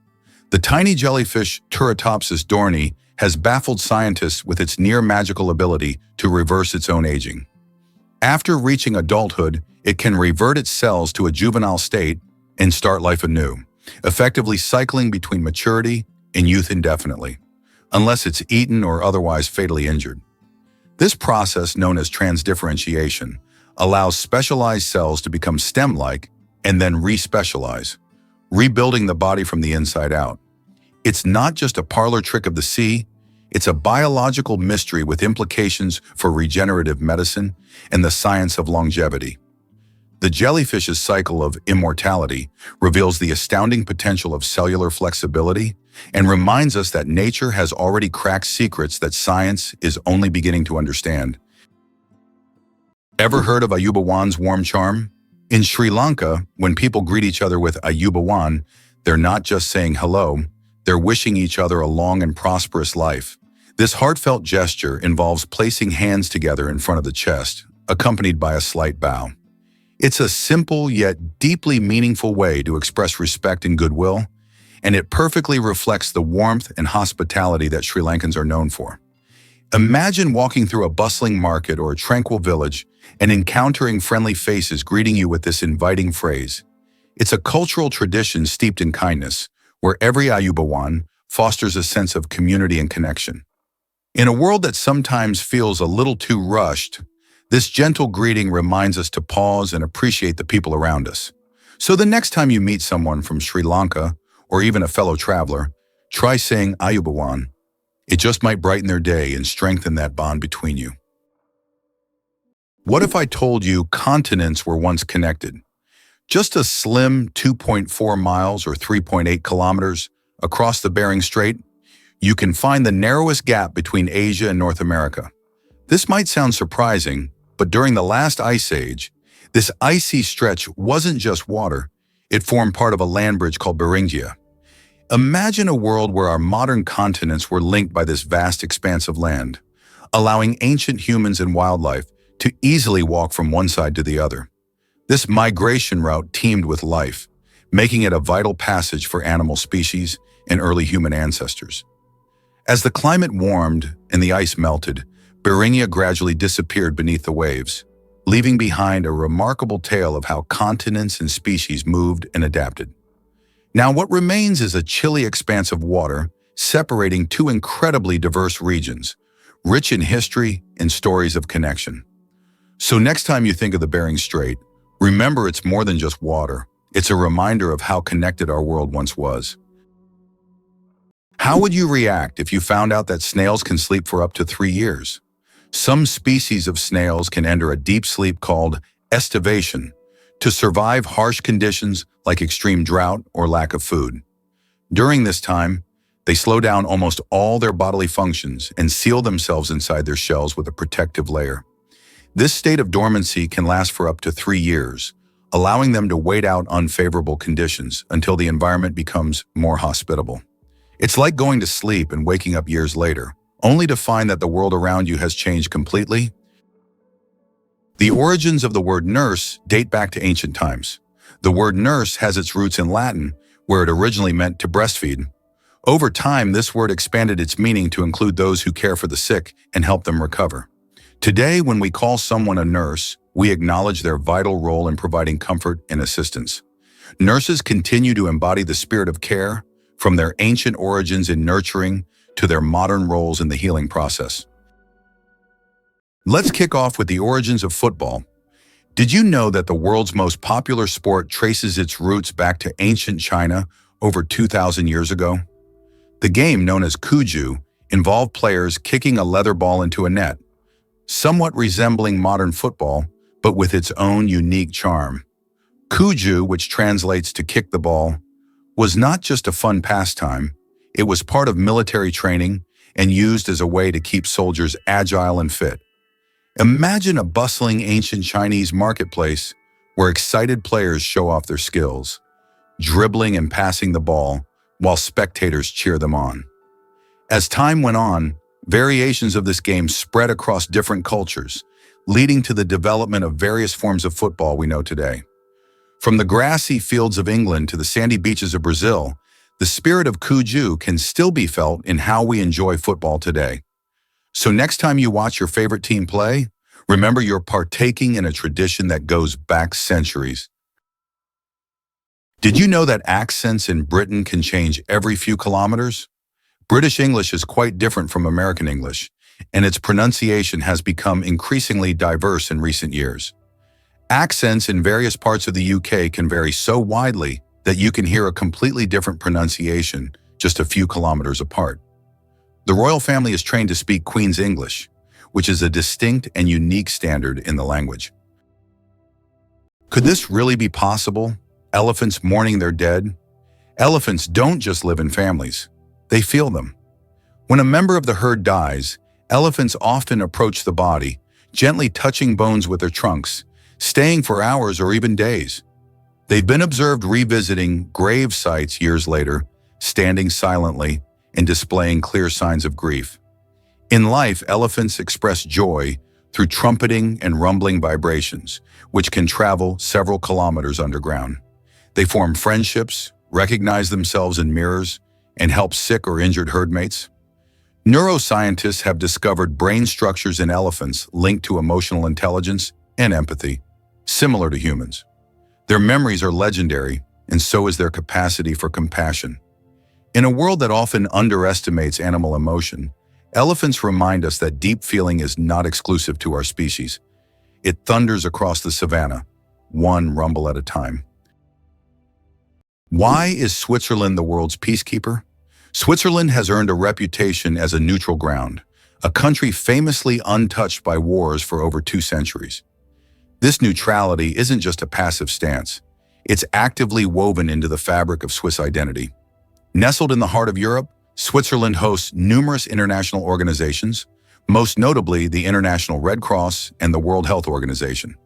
The tiny jellyfish Turritopsis dohrnii has baffled scientists with its near-magical ability to reverse its own aging. After reaching adulthood, it can revert its cells to a juvenile state and start life anew, effectively cycling between maturity and youth indefinitely, unless it's eaten or otherwise fatally injured. This process, known as transdifferentiation, allows specialized cells to become stem-like and then respecialize, rebuilding the body from the inside out. It's not just a parlor trick of the sea, it's a biological mystery with implications for regenerative medicine and the science of longevity. The jellyfish's cycle of immortality reveals the astounding potential of cellular flexibility and reminds us that nature has already cracked secrets that science is only beginning to understand. Ever heard of Ayubawan's warm charm? In Sri Lanka, when people greet each other with Ayubawan, they're not just saying hello, they're wishing each other a long and prosperous life. This heartfelt gesture involves placing hands together in front of the chest, accompanied by a slight bow. It's a simple yet deeply meaningful way to express respect and goodwill, and it perfectly reflects the warmth and hospitality that Sri Lankans are known for. Imagine walking through a bustling market or a tranquil village and encountering friendly faces greeting you with this inviting phrase. It's a cultural tradition steeped in kindness, where every Ayubawan fosters a sense of community and connection. In a world that sometimes feels a little too rushed, this gentle greeting reminds us to pause and appreciate the people around us. So the next time you meet someone from Sri Lanka, or even a fellow traveler, try saying Ayubawan. It just might brighten their day and strengthen that bond between you. What if I told you continents were once connected? Just a slim 2.4 miles or 3.8 kilometers across the Bering Strait, you can find the narrowest gap between Asia and North America. This might sound surprising, but during the last ice age, this icy stretch wasn't just water, it formed part of a land bridge called Beringia. Imagine a world where our modern continents were linked by this vast expanse of land, allowing ancient humans and wildlife to easily walk from one side to the other. This migration route teemed with life, making it a vital passage for animal species and early human ancestors. As the climate warmed and the ice melted, Beringia gradually disappeared beneath the waves, leaving behind a remarkable tale of how continents and species moved and adapted. Now what remains is a chilly expanse of water separating two incredibly diverse regions, rich in history and stories of connection. So next time you think of the Bering Strait, remember it's more than just water. It's a reminder of how connected our world once was. How would you react if you found out that snails can sleep for up to 3 years? Some species of snails can enter a deep sleep called estivation to survive harsh conditions like extreme drought or lack of food. During this time, they slow down almost all their bodily functions and seal themselves inside their shells with a protective layer. This state of dormancy can last for up to 3 years, allowing them to wait out unfavorable conditions until the environment becomes more hospitable. It's like going to sleep and waking up years later, only to find that the world around you has changed completely. The origins of the word nurse date back to ancient times. The word nurse has its roots in Latin, where it originally meant to breastfeed. Over time, this word expanded its meaning to include those who care for the sick and help them recover. Today, when we call someone a nurse, we acknowledge their vital role in providing comfort and assistance. Nurses continue to embody the spirit of care, from their ancient origins in nurturing to their modern roles in the healing process. Let's kick off with the origins of football. Did you know that the world's most popular sport traces its roots back to ancient China over 2,000 years ago? The game, known as cuju, involved players kicking a leather ball into a net, somewhat resembling modern football, but with its own unique charm. Cuju, which translates to kick the ball, was not just a fun pastime. It was part of military training and used as a way to keep soldiers agile and fit. Imagine a bustling ancient Chinese marketplace where excited players show off their skills, dribbling and passing the ball while spectators cheer them on. As time went on, variations of this game spread across different cultures, leading to the development of various forms of football we know today. From the grassy fields of England to the sandy beaches of Brazil, the spirit of cuju can still be felt in how we enjoy football today. So next time you watch your favorite team play, remember you're partaking in a tradition that goes back centuries. Did you know that accents in Britain can change every few kilometers? British English is quite different from American English, and its pronunciation has become increasingly diverse in recent years. Accents in various parts of the UK can vary so widely that you can hear a completely different pronunciation just a few kilometers apart. The royal family is trained to speak Queen's English, which is a distinct and unique standard in the language. Could this really be possible? Elephants mourning their dead? Elephants don't just live in families, they feel them. When a member of the herd dies, elephants often approach the body, gently touching bones with their trunks, staying for hours or even days. They've been observed revisiting grave sites years later, standing silently and displaying clear signs of grief. In life, elephants express joy through trumpeting and rumbling vibrations, which can travel several kilometers underground. They form friendships, recognize themselves in mirrors, and help sick or injured herdmates. Neuroscientists have discovered brain structures in elephants linked to emotional intelligence and empathy, similar to humans. Their memories are legendary, and so is their capacity for compassion. In a world that often underestimates animal emotion, elephants remind us that deep feeling is not exclusive to our species. It thunders across the savannah, one rumble at a time. Why is Switzerland the world's peacekeeper? Switzerland has earned a reputation as a neutral ground, a country famously untouched by wars for over 2 centuries. This neutrality isn't just a passive stance. It's actively woven into the fabric of Swiss identity. Nestled in the heart of Europe, Switzerland hosts numerous international organizations, most notably the International Red Cross and the World Health Organization.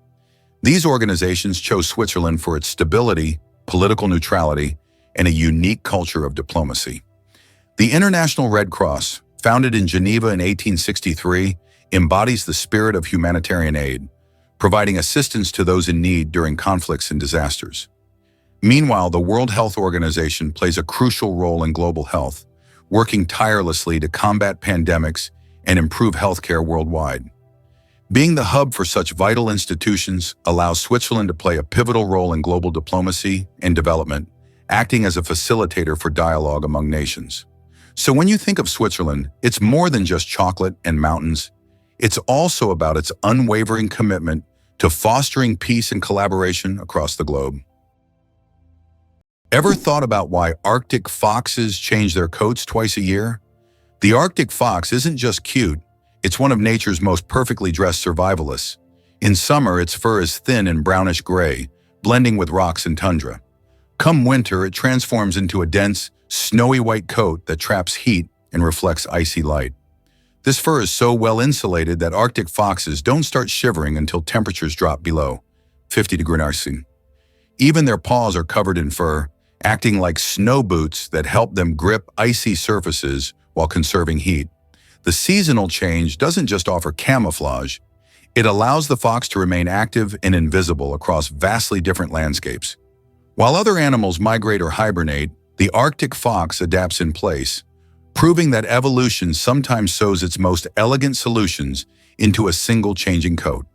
These organizations chose Switzerland for its stability, political neutrality, and a unique culture of diplomacy. The International Red Cross, founded in Geneva in 1863, embodies the spirit of humanitarian aid, providing assistance to those in need during conflicts and disasters. Meanwhile, the World Health Organization plays a crucial role in global health, working tirelessly to combat pandemics and improve healthcare worldwide. Being the hub for such vital institutions allows Switzerland to play a pivotal role in global diplomacy and development, acting as a facilitator for dialogue among nations. So when you think of Switzerland, it's more than just chocolate and mountains. It's also about its unwavering commitment to fostering peace and collaboration across the globe. Ever thought about why Arctic foxes change their coats twice a year? The Arctic fox isn't just cute, it's one of nature's most perfectly dressed survivalists. In summer, its fur is thin and brownish gray, blending with rocks and tundra. Come winter, it transforms into a dense, snowy white coat that traps heat and reflects icy light. This fur is so well insulated that Arctic foxes don't start shivering until temperatures drop below 50 degrees Celsius. Even their paws are covered in fur, acting like snow boots that help them grip icy surfaces while conserving heat. The seasonal change doesn't just offer camouflage, it allows the fox to remain active and invisible across vastly different landscapes. While other animals migrate or hibernate, the Arctic fox adapts in place, proving that evolution sometimes sews its most elegant solutions into a single changing coat.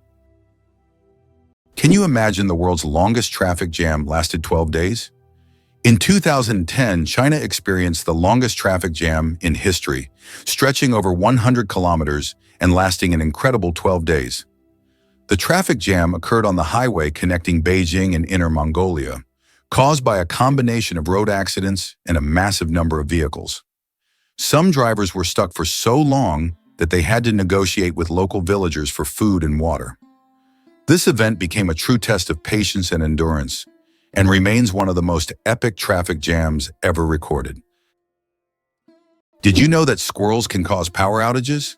Can you imagine the world's longest traffic jam lasted 12 days? In 2010, China experienced the longest traffic jam in history, stretching over 100 kilometers and lasting an incredible 12 days. The traffic jam occurred on the highway connecting Beijing and Inner Mongolia, caused by a combination of road accidents and a massive number of vehicles. Some drivers were stuck for so long that they had to negotiate with local villagers for food and water. This event became a true test of patience and endurance, and remains one of the most epic traffic jams ever recorded. Did you know that squirrels can cause power outages?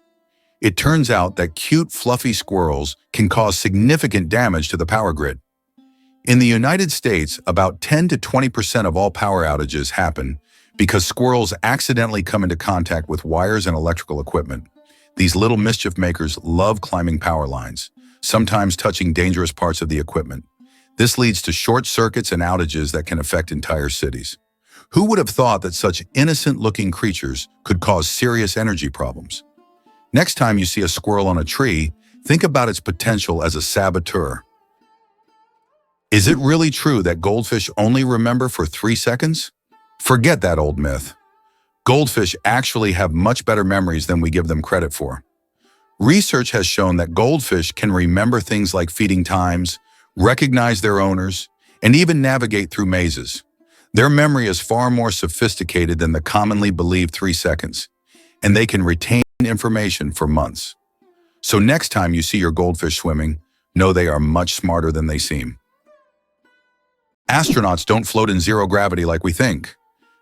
It turns out that cute, fluffy squirrels can cause significant damage to the power grid. In the United States, about 10 to 20% of all power outages happen because squirrels accidentally come into contact with wires and electrical equipment. These little mischief makers love climbing power lines, sometimes touching dangerous parts of the equipment. This leads to short circuits and outages that can affect entire cities. Who would have thought that such innocent-looking creatures could cause serious energy problems? Next time you see a squirrel on a tree, think about its potential as a saboteur. Is it really true that goldfish only remember for 3 seconds? Forget that old myth. Goldfish actually have much better memories than we give them credit for. Research has shown that goldfish can remember things like feeding times, recognize their owners, and even navigate through mazes. Their memory is far more sophisticated than the commonly believed 3 seconds, and they can retain information for months. So next time you see your goldfish swimming, know they are much smarter than they seem. Astronauts don't float in zero gravity like we think.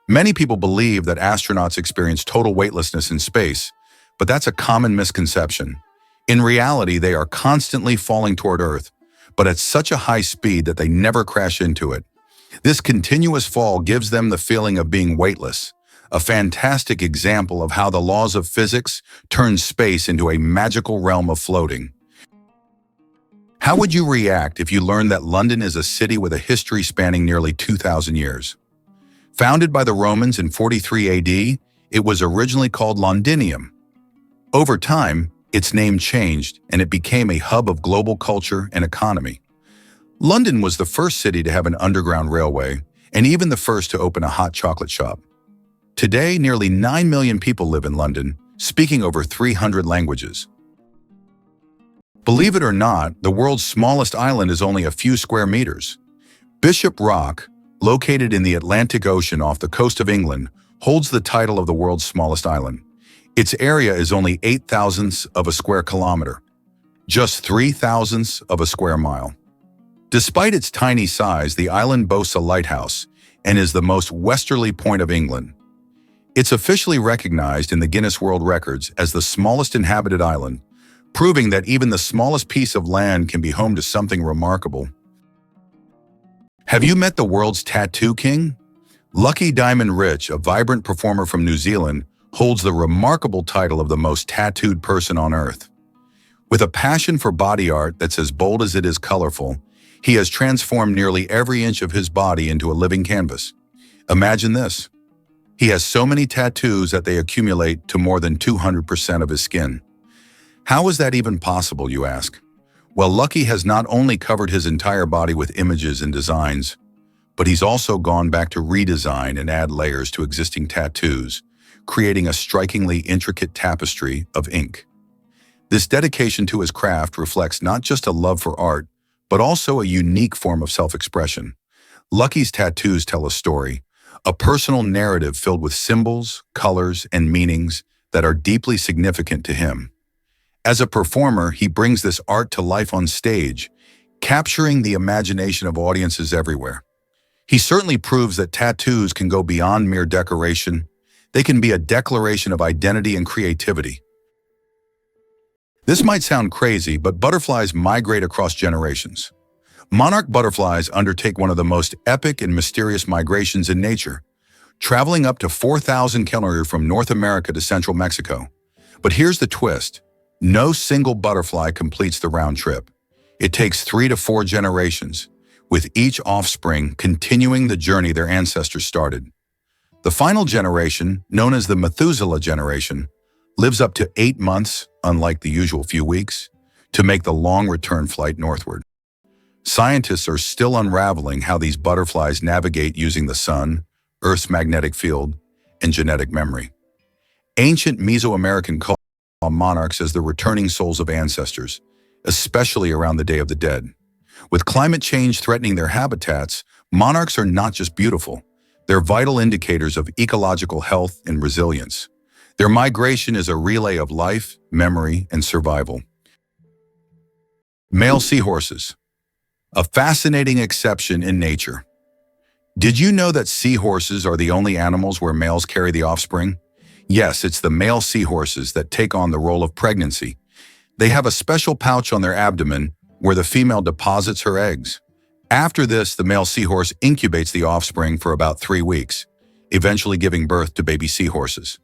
Many people believe that astronauts experience total weightlessness in space, but that's a common misconception. In reality, they are constantly falling toward Earth, but at such a high speed that they never crash into it. This continuous fall gives them the feeling of being weightless, a fantastic example of how the laws of physics turn space into a magical realm of floating. How would you react if you learned that London is a city with a history spanning nearly 2,000 years? Founded by the Romans in 43 AD, it was originally called Londinium. Over time, its name changed and it became a hub of global culture and economy. London was the first city to have an underground railway and even the first to open a hot chocolate shop. Today, nearly 9 million people live in London, speaking over 300 languages. Believe it or not, the world's smallest island is only a few square meters. Bishop Rock, located in the Atlantic Ocean off the coast of England, holds the title of the world's smallest island. Its area is only 8 thousandths of a square kilometer, just 3 thousandths of a square mile. Despite its tiny size, the island boasts a lighthouse and is the most westerly point of England. It's officially recognized in the Guinness World Records as the smallest inhabited island, proving that even the smallest piece of land can be home to something remarkable. Have you met the world's tattoo king? Lucky Diamond Rich, a vibrant performer from New Zealand, holds the remarkable title of the most tattooed person on Earth. With a passion for body art that's as bold as it is colorful, he has transformed nearly every inch of his body into a living canvas. Imagine this. He has so many tattoos that they accumulate to more than 200% of his skin. How is that even possible, you ask? Well, Lucky has not only covered his entire body with images and designs, but he's also gone back to redesign and add layers to existing tattoos, creating a strikingly intricate tapestry of ink. This dedication to his craft reflects not just a love for art, but also a unique form of self-expression. Lucky's tattoos tell a story, a personal narrative filled with symbols, colors, and meanings that are deeply significant to him. As a performer, he brings this art to life on stage, capturing the imagination of audiences everywhere. He certainly proves that tattoos can go beyond mere decoration. They can be a declaration of identity and creativity. This might sound crazy, but butterflies migrate across generations. Monarch butterflies undertake one of the most epic and mysterious migrations in nature, traveling up to 4,000 kilometers from North America to central Mexico. But here's the twist. No single butterfly completes the round trip. It takes 3 to 4 generations, with each offspring continuing the journey their ancestors started. The final generation, known as the Methuselah generation, lives up to 8 months, unlike the usual few weeks, to make the long return flight northward. Scientists are still unraveling how these butterflies navigate using the sun, Earth's magnetic field, and genetic memory. Ancient Mesoamerican cultures saw monarchs as the returning souls of ancestors, especially around the Day of the Dead. With climate change threatening their habitats, monarchs are not just beautiful, they're vital indicators of ecological health and resilience. Their migration is a relay of life, memory, and survival. Male seahorses, a fascinating exception in nature. Did you know that seahorses are the only animals where males carry the offspring? Yes, it's the male seahorses that take on the role of pregnancy. They have a special pouch on their abdomen where the female deposits her eggs. After this, the male seahorse incubates the offspring for about 3 weeks, eventually giving birth to baby seahorses.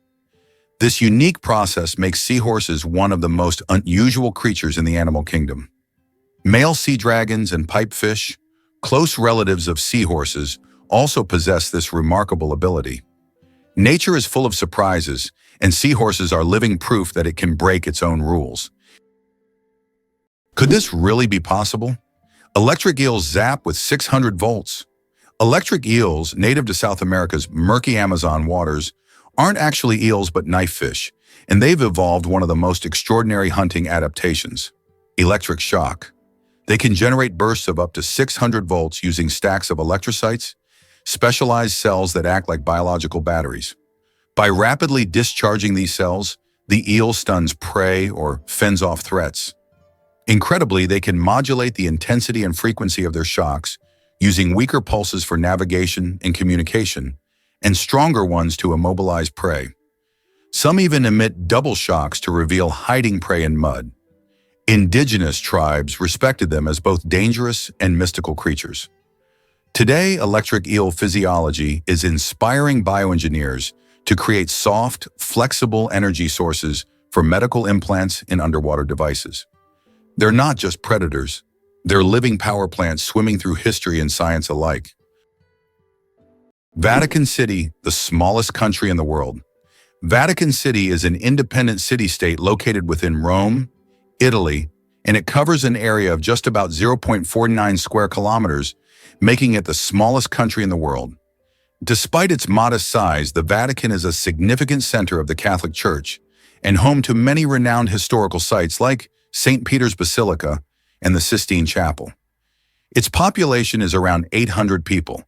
This unique process makes seahorses one of the most unusual creatures in the animal kingdom. Male sea dragons and pipefish, close relatives of seahorses, also possess this remarkable ability. Nature is full of surprises, and seahorses are living proof that it can break its own rules. Could this really be possible? Electric eels zap with 600 volts. Electric eels, native to South America's murky Amazon waters, aren't actually eels but knife fish, and they've evolved one of the most extraordinary hunting adaptations: electric shock. They can generate bursts of up to 600 volts using stacks of electrocytes, specialized cells that act like biological batteries. By rapidly discharging these cells, the eel stuns prey or fends off threats. Incredibly, they can modulate the intensity and frequency of their shocks, using weaker pulses for navigation and communication, and stronger ones to immobilize prey. Some even emit double shocks to reveal hiding prey in mud. Indigenous tribes respected them as both dangerous and mystical creatures. Today, electric eel physiology is inspiring bioengineers to create soft, flexible energy sources for medical implants and underwater devices. They're not just predators, they're living power plants swimming through history and science alike. Vatican City, the smallest country in the world. Vatican City is an independent city-state located within Rome, Italy, and it covers an area of just about 0.49 square kilometers, making it the smallest country in the world. Despite its modest size, the Vatican is a significant center of the Catholic Church and home to many renowned historical sites like St. Peter's Basilica and the Sistine Chapel. Its population is around 800 people,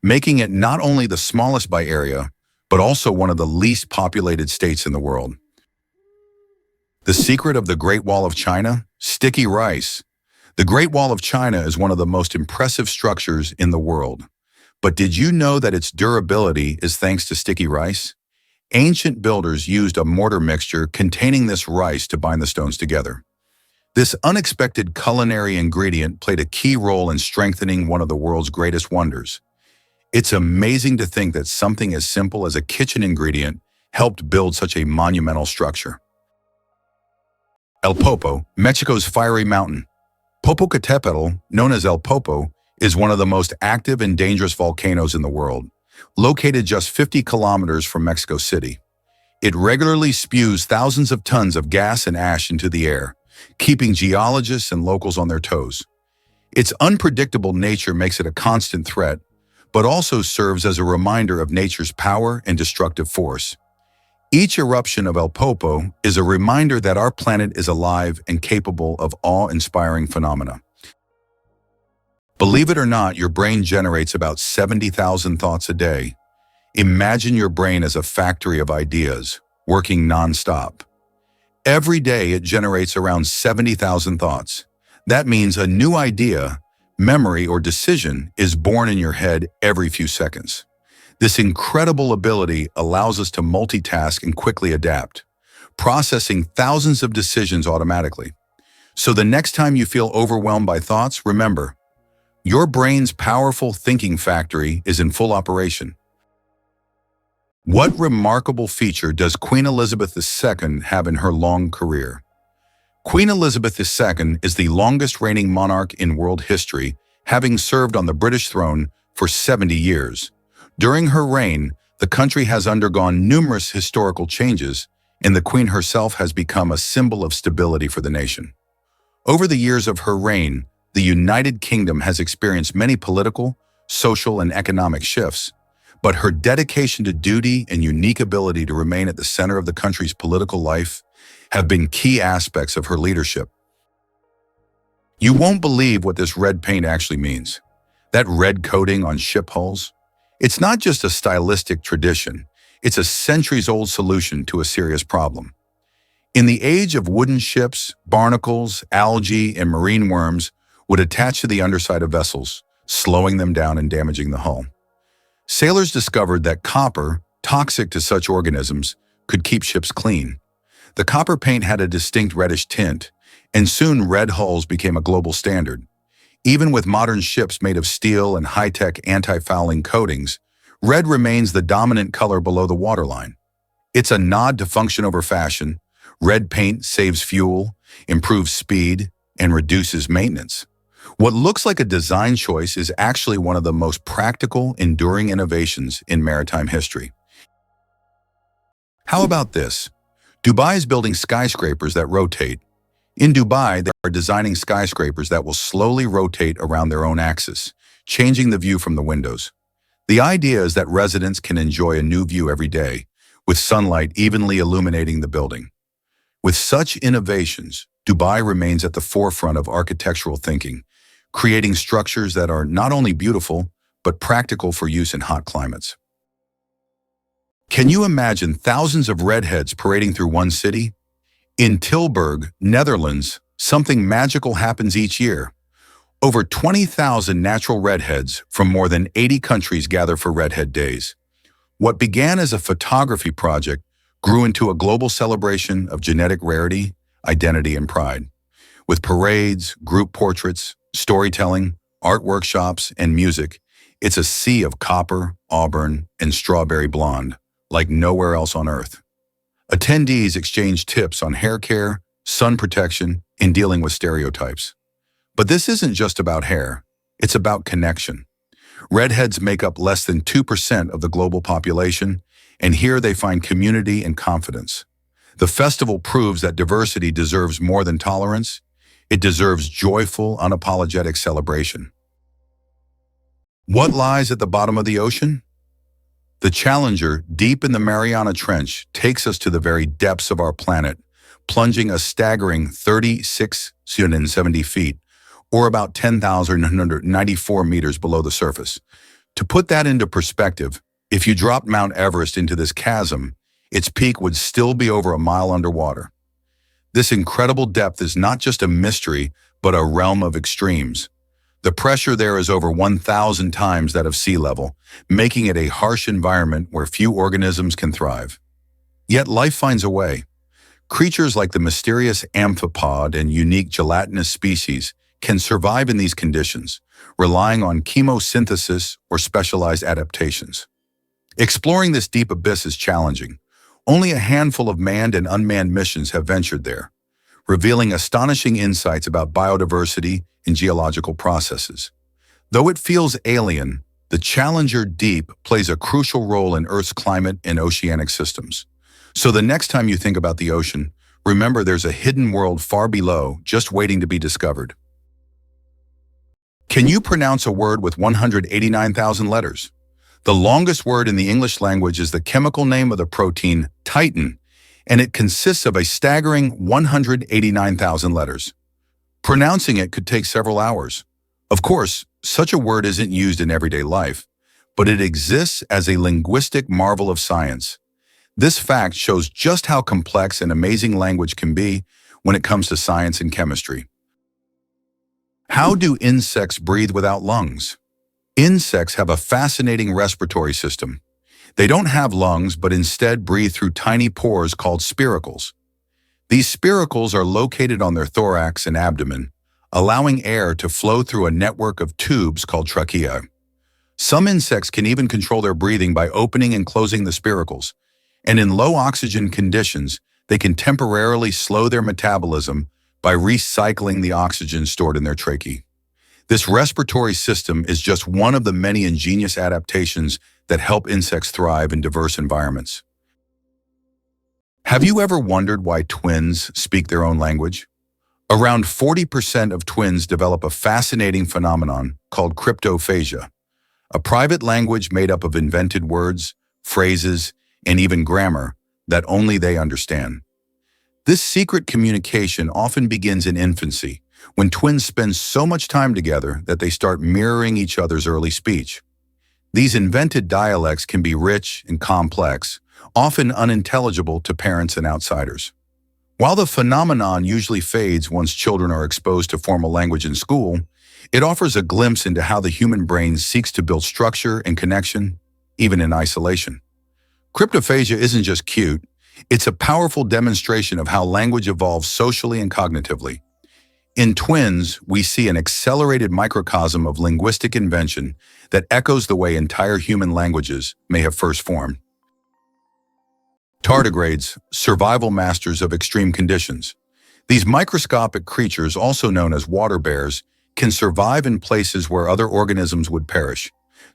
making it not only the smallest by area, but also one of the least populated states in the world. The secret of the Great Wall of China? Sticky rice. The Great Wall of China is one of the most impressive structures in the world. But did you know that its durability is thanks to sticky rice? Ancient builders used a mortar mixture containing this rice to bind the stones together. This unexpected culinary ingredient played a key role in strengthening one of the world's greatest wonders. It's amazing to think that something as simple as a kitchen ingredient helped build such a monumental structure. El Popo, Mexico's fiery mountain. Popocatépetl, known as El Popo, is one of the most active and dangerous volcanoes in the world, located just 50 kilometers from Mexico City. It regularly spews thousands of tons of gas and ash into the air, keeping geologists and locals on their toes. Its unpredictable nature makes it a constant threat, but also serves as a reminder of nature's power and destructive force. Each eruption of El Popo is a reminder that our planet is alive and capable of awe-inspiring phenomena. Believe it or not, your brain generates about 70,000 thoughts a day. Imagine your brain as a factory of ideas, working non-stop. Every day it generates around 70,000 thoughts. That means a new idea, memory, or decision is born in your head every few seconds. This incredible ability allows us to multitask and quickly adapt, processing thousands of decisions automatically. So the next time you feel overwhelmed by thoughts, remember, your brain's powerful thinking factory is in full operation. What remarkable feature does Queen Elizabeth II have in her long career? Queen Elizabeth II is the longest reigning monarch in world history, having served on the British throne for 70 years. During her reign, the country has undergone numerous historical changes, and the Queen herself has become a symbol of stability for the nation. Over the years of her reign, the United Kingdom has experienced many political, social, and economic shifts, but her dedication to duty and unique ability to remain at the center of the country's political life have been key aspects of her leadership. You won't believe what this red paint actually means. That red coating on ship hulls? It's not just a stylistic tradition, it's a centuries-old solution to a serious problem. In the age of wooden ships, barnacles, algae, and marine worms would attach to the underside of vessels, slowing them down and damaging the hull. Sailors discovered that copper, toxic to such organisms, could keep ships clean. The copper paint had a distinct reddish tint, and soon red hulls became a global standard. Even with modern ships made of steel and high-tech anti-fouling coatings, red remains the dominant color below the waterline. It's a nod to function over fashion. Red paint saves fuel, improves speed, and reduces maintenance. What looks like a design choice is actually one of the most practical, enduring innovations in maritime history. How about this? Dubai is building skyscrapers that rotate. In Dubai, they are designing skyscrapers that will slowly rotate around their own axis, changing the view from the windows. The idea is that residents can enjoy a new view every day, with sunlight evenly illuminating the building. With such innovations, Dubai remains at the forefront of architectural thinking, creating structures that are not only beautiful, but practical for use in hot climates. Can you imagine thousands of redheads parading through one city? In Tilburg, Netherlands, something magical happens each year. Over 20,000 natural redheads from more than 80 countries gather for Redhead Days. What began as a photography project grew into a global celebration of genetic rarity, identity, and pride. With parades, group portraits, storytelling, art workshops, and music, it's a sea of copper, auburn, and strawberry blonde, like nowhere else on Earth. Attendees exchange tips on hair care, sun protection, and dealing with stereotypes. But this isn't just about hair, it's about connection. Redheads make up less than 2% of the global population, and here they find community and confidence. The festival proves that diversity deserves more than tolerance. It deserves joyful, unapologetic celebration. What lies at the bottom of the ocean? The Challenger, deep in the Mariana Trench, takes us to the very depths of our planet, plunging a staggering 3,670 feet, or about 10,994 meters below the surface. To put that into perspective, if you dropped Mount Everest into this chasm, its peak would still be over a mile underwater. This incredible depth is not just a mystery, but a realm of extremes. The pressure there is over 1,000 times that of sea level, making it a harsh environment where few organisms can thrive. Yet life finds a way. Creatures like the mysterious amphipod and unique gelatinous species can survive in these conditions, relying on chemosynthesis or specialized adaptations. Exploring this deep abyss is challenging. Only a handful of manned and unmanned missions have ventured there, revealing astonishing insights about biodiversity and geological processes. Though it feels alien, the Challenger Deep plays a crucial role in Earth's climate and oceanic systems. So the next time you think about the ocean, remember there's a hidden world far below, just waiting to be discovered. Can you pronounce a word with 189,000 letters? The longest word in the English language is the chemical name of the protein titin, and it consists of a staggering 189,000 letters. Pronouncing it could take several hours. Of course, such a word isn't used in everyday life, but it exists as a linguistic marvel of science. This fact shows just how complex and amazing language can be when it comes to science and chemistry. How do insects breathe without lungs? Insects have a fascinating respiratory system. They don't have lungs, but instead breathe through tiny pores called spiracles. These spiracles are located on their thorax and abdomen, allowing air to flow through a network of tubes called trachea. Some insects can even control their breathing by opening and closing the spiracles, and in low oxygen conditions, they can temporarily slow their metabolism by recycling the oxygen stored in their tracheae. This respiratory system is just one of the many ingenious adaptations that help insects thrive in diverse environments. Have you ever wondered why twins speak their own language? Around 40% of twins develop a fascinating phenomenon called cryptophagia, a private language made up of invented words, phrases, and even grammar that only they understand. This secret communication often begins in infancy, when twins spend so much time together that they start mirroring each other's early speech. These invented dialects can be rich and complex, often unintelligible to parents and outsiders. While the phenomenon usually fades once children are exposed to formal language in school, it offers a glimpse into how the human brain seeks to build structure and connection, even in isolation. Cryptophagia isn't just cute, it's a powerful demonstration of how language evolves socially and cognitively. In twins, we see an accelerated microcosm of linguistic invention that echoes the way entire human languages may have first formed. Tardigrades, survival masters of extreme conditions. These microscopic creatures, also known as water bears, can survive in places where other organisms would perish.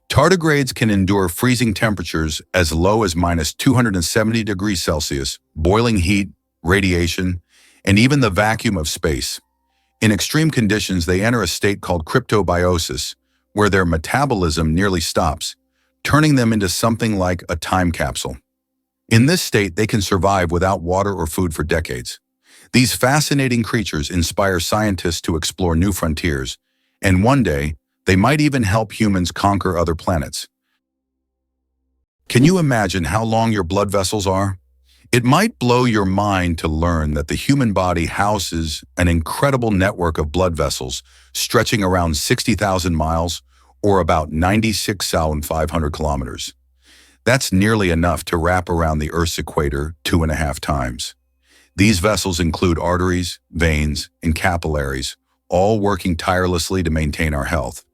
Tardigrades can endure freezing temperatures as low as -270 degrees Celsius, boiling heat, radiation, and even the vacuum of space. In extreme conditions, they enter a state called cryptobiosis, where their metabolism nearly stops, turning them into something like a time capsule. In this state, they can survive without water or food for decades. These fascinating creatures inspire scientists to explore new frontiers, and one day, they might even help humans conquer other planets. Can you imagine how long your blood vessels are? It might blow your mind to learn that the human body houses an incredible network of blood vessels stretching around 60,000 miles, or about 96,500 kilometers. That's nearly enough to wrap around the Earth's equator 2.5 times. These vessels include arteries, veins, and capillaries, all working tirelessly to maintain our health.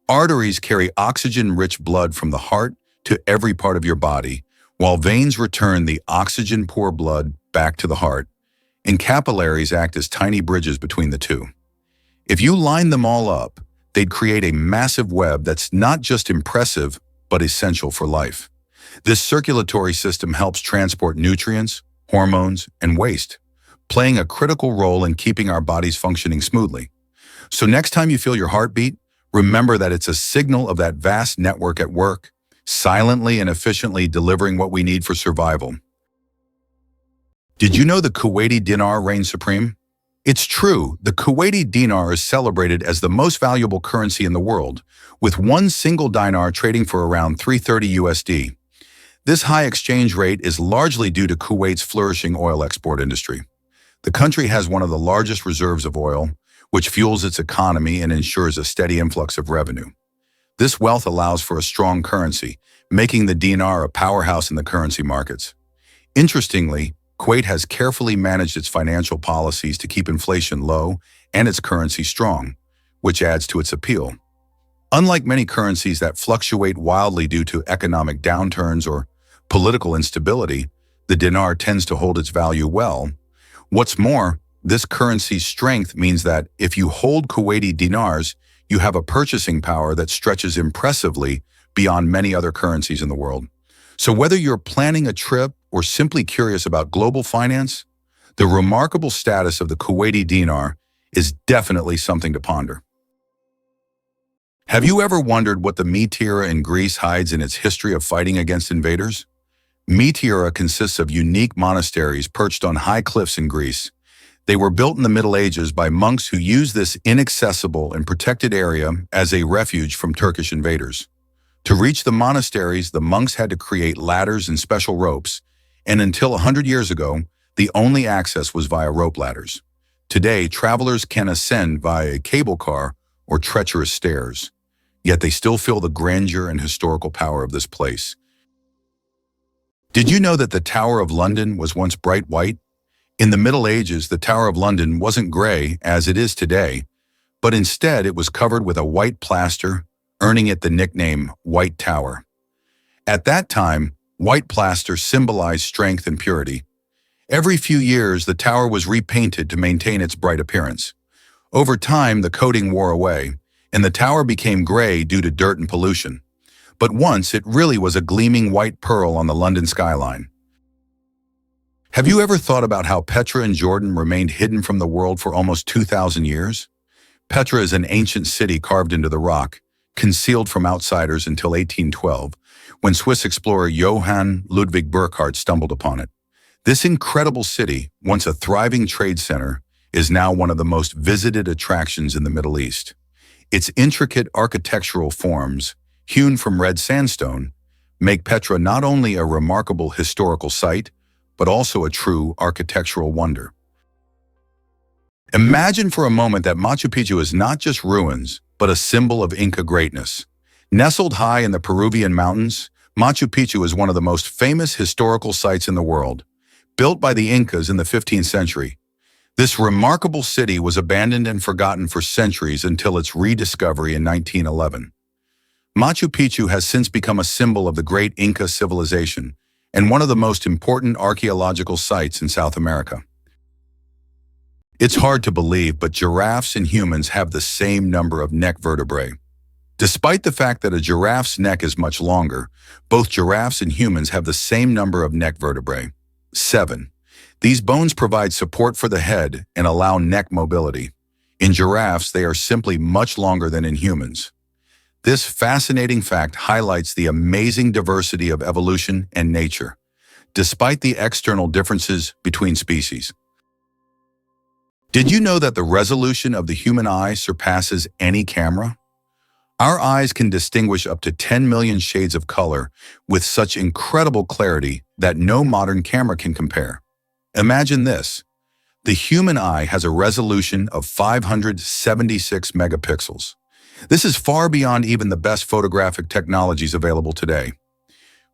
Arteries carry oxygen-rich blood from the heart to every part of your body, while veins return the oxygen-poor blood back to the heart, and capillaries act as tiny bridges between the two. If you line them all up, they'd create a massive web that's not just impressive, but essential for life. This circulatory system helps transport nutrients, hormones, and waste, playing a critical role in keeping our bodies functioning smoothly. So next time you feel your heartbeat, remember that it's a signal of that vast network at work, silently and efficiently delivering what we need for survival. Did you know the Kuwaiti dinar reigns supreme? It's true, the Kuwaiti dinar is celebrated as the most valuable currency in the world, with one single dinar trading for around 330 USD. This high exchange rate is largely due to Kuwait's flourishing oil export industry. The country has one of the largest reserves of oil, which fuels its economy and ensures a steady influx of revenue. This wealth allows for a strong currency, making the dinar a powerhouse in the currency markets. Interestingly, Kuwait has carefully managed its financial policies to keep inflation low and its currency strong, which adds to its appeal. Unlike many currencies that fluctuate wildly due to economic downturns or political instability, the dinar tends to hold its value well. What's more, this currency's strength means that if you hold Kuwaiti dinars, you have a purchasing power that stretches impressively beyond many other currencies in the world. So whether you're planning a trip or simply curious about global finance, the remarkable status of the Kuwaiti dinar is definitely something to ponder. Have you ever wondered what the Meteora in Greece hides in its history of fighting against invaders? Meteora consists of unique monasteries perched on high cliffs in Greece. They were built in the Middle Ages by monks who used this inaccessible and protected area as a refuge from Turkish invaders. To reach the monasteries, the monks had to create ladders and special ropes, and until 100 years ago, the only access was via rope ladders. Today, travelers can ascend via a cable car or treacherous stairs, yet they still feel the grandeur and historical power of this place. Did you know that the Tower of London was once bright white? In the Middle Ages, the Tower of London wasn't gray as it is today, but instead it was covered with a white plaster, earning it the nickname White Tower. At that time, white plaster symbolized strength and purity. Every few years, the tower was repainted to maintain its bright appearance. Over time, the coating wore away, and the tower became gray due to dirt and pollution. But once, it really was a gleaming white pearl on the London skyline. Have you ever thought about how Petra in Jordan remained hidden from the world for almost 2,000 years? Petra is an ancient city carved into the rock, concealed from outsiders until 1812, when Swiss explorer Johann Ludwig Burckhardt stumbled upon it. This incredible city, once a thriving trade center, is now one of the most visited attractions in the Middle East. Its intricate architectural forms, hewn from red sandstone, make Petra not only a remarkable historical site, but also a true architectural wonder. Imagine for a moment that Machu Picchu is not just ruins, but a symbol of Inca greatness. Nestled high in the Peruvian mountains, Machu Picchu is one of the most famous historical sites in the world. Built by the Incas in the 15th century, this remarkable city was abandoned and forgotten for centuries until its rediscovery in 1911. Machu Picchu has since become a symbol of the great Inca civilization and one of the most important archaeological sites in South America. It's hard to believe, but giraffes and humans have the same number of neck vertebrae. Despite the fact that a giraffe's neck is much longer, both giraffes and humans have the same number of neck vertebrae, 7. These bones provide support for the head and allow neck mobility. In giraffes, they are simply much longer than in humans. This fascinating fact highlights the amazing diversity of evolution and nature, despite the external differences between species. Did you know that the resolution of the human eye surpasses any camera? Our eyes can distinguish up to 10 million shades of color with such incredible clarity that no modern camera can compare. Imagine this. The human eye has a resolution of 576 megapixels. This is far beyond even the best photographic technologies available today.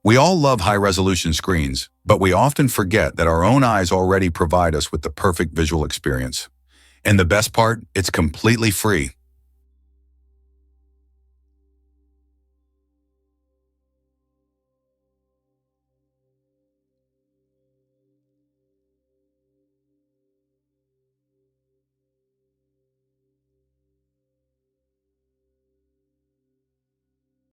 We all love high-resolution screens, but we often forget that our own eyes already provide us with the perfect visual experience. And the best part, it's completely free.